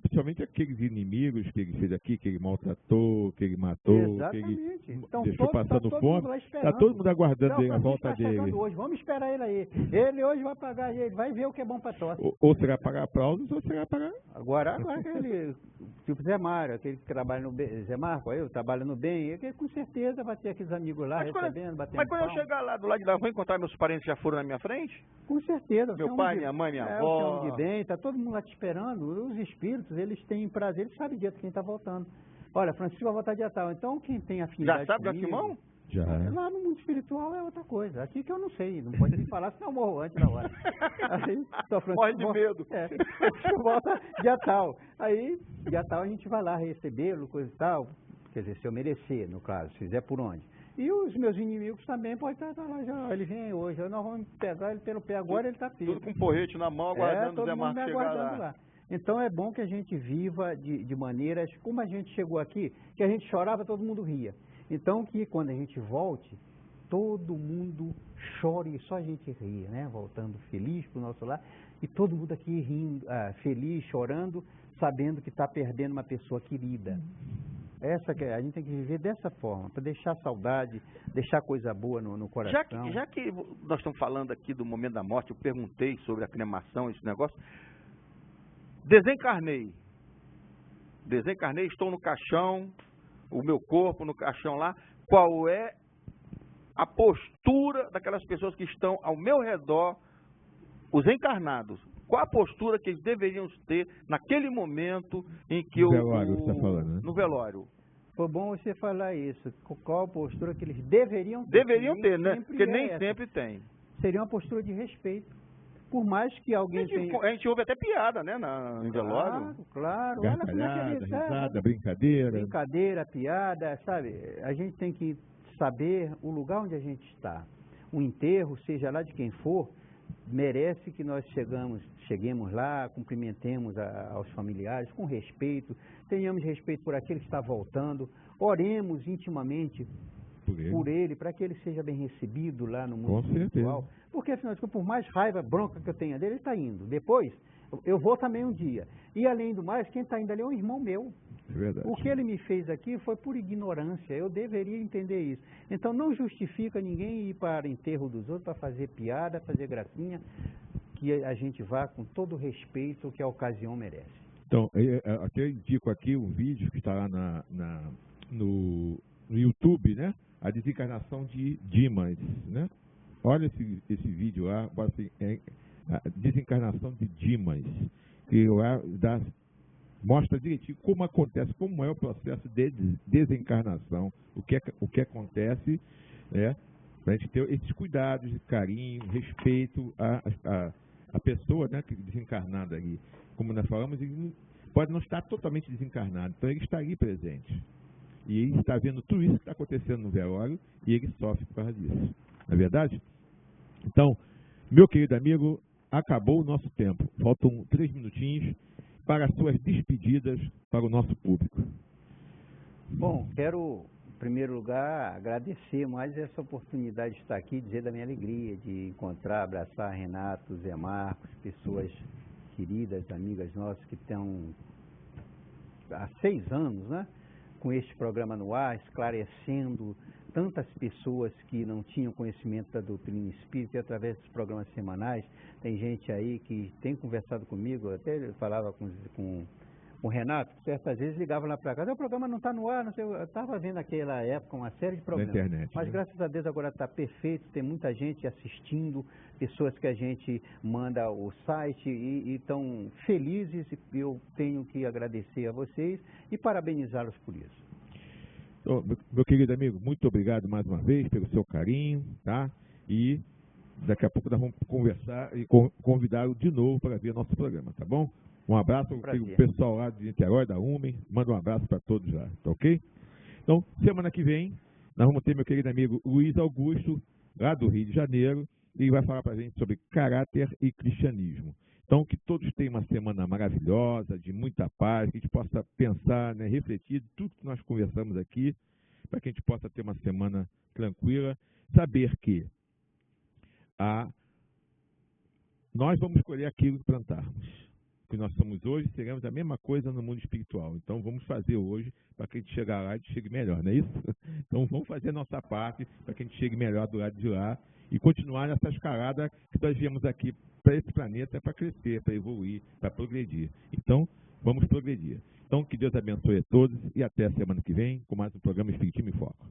Principalmente aqueles inimigos que ele fez aqui, que ele maltratou, que ele matou, exatamente. Que ele então, deixou passando fome. Está todo mundo aguardando a volta dele. Hoje. Vamos esperar ele aí. Ele hoje vai pagar, ele vai ver o que é bom para tosse. Ou será pagar aplausos, ou será pagar... Agora aquele, tipo Zé Mário, aquele que trabalha no bem, Zé Marco, eu trabalho no bem, ele com certeza vai ter aqueles amigos lá recebendo, batendo. Mas quando eu chegar lá do lado de lá, vou encontrar meus parentes que já foram na minha frente? Com certeza. Meu pai, minha mãe, minha avó. De bem, tá todo mundo lá te esperando. Os espíritos, eles têm prazer, eles sabem dia de quem está voltando. Olha, Francisco vai voltar dia tal. Então, quem tem afinidade já sabe de antemão? Já. Lá no mundo espiritual é outra coisa. Aqui que eu não sei, não pode me falar, senão eu morro antes da hora. Aí, morre de medo. Volta dia tal. Aí, dia tal, a gente vai lá recebê-lo, coisa e tal. Quer dizer, se eu merecer, no caso, se fizer por onde. E os meus inimigos também podem estar lá já. Ele vem hoje, nós vamos pegar ele pelo pé agora, ele está firme. Tudo com porrete na mão, aguardando o Zé Marcos chegar lá. Então é bom que a gente viva de maneiras, como a gente chegou aqui, que a gente chorava, todo mundo ria. Então que quando a gente volte, todo mundo chore e só a gente ria, né? Voltando feliz para o nosso lar. E todo mundo aqui rindo, feliz, chorando, sabendo que está perdendo uma pessoa querida. A gente tem que viver dessa forma, para deixar saudade, deixar coisa boa no coração. Já que nós estamos falando aqui do momento da morte, eu perguntei sobre a cremação, esse negócio. Desencarnei, estou no caixão, o meu corpo no caixão lá. Qual é a postura daquelas pessoas que estão ao meu redor, os encarnados? Qual a postura que eles deveriam ter naquele momento em que no velório, você está falando, né? No velório. Foi bom você falar isso. Qual a postura que eles deveriam ter? Deveriam ter, né? Porque nem sempre tem. Seria uma postura de respeito. Por mais que alguém tenha... A gente ouve até piada, né, em velório. Claro. Gargalhada, risada, brincadeira. Brincadeira, piada, sabe? A gente tem que saber o lugar onde a gente está. O enterro, seja lá de quem for, merece que nós cheguemos lá, cumprimentemos aos familiares com respeito, tenhamos respeito por aquele que está voltando, oremos intimamente por ele, para que ele seja bem recebido lá no mundo espiritual. Porque, afinal de contas, por mais raiva, bronca que eu tenha dele, ele está indo. Depois, eu vou também um dia. E, além do mais, quem está indo ali é um irmão meu. É verdade. O que ele me fez aqui foi por ignorância. Eu deveria entender isso. Então, não justifica ninguém ir para o enterro dos outros para fazer piada, fazer gracinha, que a gente vá com todo o respeito que a ocasião merece. Então, até eu indico aqui um vídeo que está lá no YouTube, né? A desencarnação de Dimas, né? Olha esse vídeo lá, assim, a desencarnação de Dimas, que lá mostra direitinho como acontece, como é o processo de desencarnação, o que acontece, né? Para a gente ter esses cuidados, carinho, respeito à pessoa, né, que desencarnada ali. Como nós falamos, ele pode não estar totalmente desencarnado, então ele está ali presente. E ele está vendo tudo isso que está acontecendo no velório e ele sofre por causa disso. Não é verdade? Então, meu querido amigo, acabou o nosso tempo. Faltam 3 minutinhos para as suas despedidas para o nosso público. Bom, quero, em primeiro lugar, agradecer mais essa oportunidade de estar aqui, dizer da minha alegria de encontrar, abraçar Renato, Zé Marcos, pessoas queridas, amigas nossas que estão há 6 anos, né? Com este programa no ar, esclarecendo tantas pessoas que não tinham conhecimento da doutrina espírita, e através dos programas semanais, tem gente aí que tem conversado comigo, até falava com o Renato, certas vezes ligava lá para casa, o programa não está no ar, não sei, eu estava vendo naquela época uma série de programas, na internet, mas né? Graças a Deus agora está perfeito, tem muita gente assistindo, pessoas que a gente manda o site e estão felizes, e eu tenho que agradecer a vocês e parabenizá-los por isso. Então, meu querido amigo, muito obrigado mais uma vez pelo seu carinho, tá? E daqui a pouco nós vamos conversar e convidá-lo de novo para ver nosso programa, tá bom? Um abraço para o pessoal lá de Niterói, da UMEN, manda um abraço para todos lá, tá ok? Então, semana que vem, nós vamos ter meu querido amigo Luiz Augusto, lá do Rio de Janeiro, e ele vai falar para a gente sobre caráter e cristianismo. Então, que todos tenham uma semana maravilhosa, de muita paz, que a gente possa pensar, né, refletir de tudo que nós conversamos aqui, para que a gente possa ter uma semana tranquila, saber que nós vamos colher aquilo que plantarmos. Que nós somos hoje, seremos a mesma coisa no mundo espiritual. Então, vamos fazer hoje para que a gente chegar lá e a gente chegue melhor, não é isso? Então, vamos fazer a nossa parte para que a gente chegue melhor do lado de lá e continuar nessa escalada que nós viemos aqui para esse planeta, para crescer, para evoluir, para progredir. Então, vamos progredir. Então, que Deus abençoe a todos e até a semana que vem com mais um programa Espiritismo em Foco.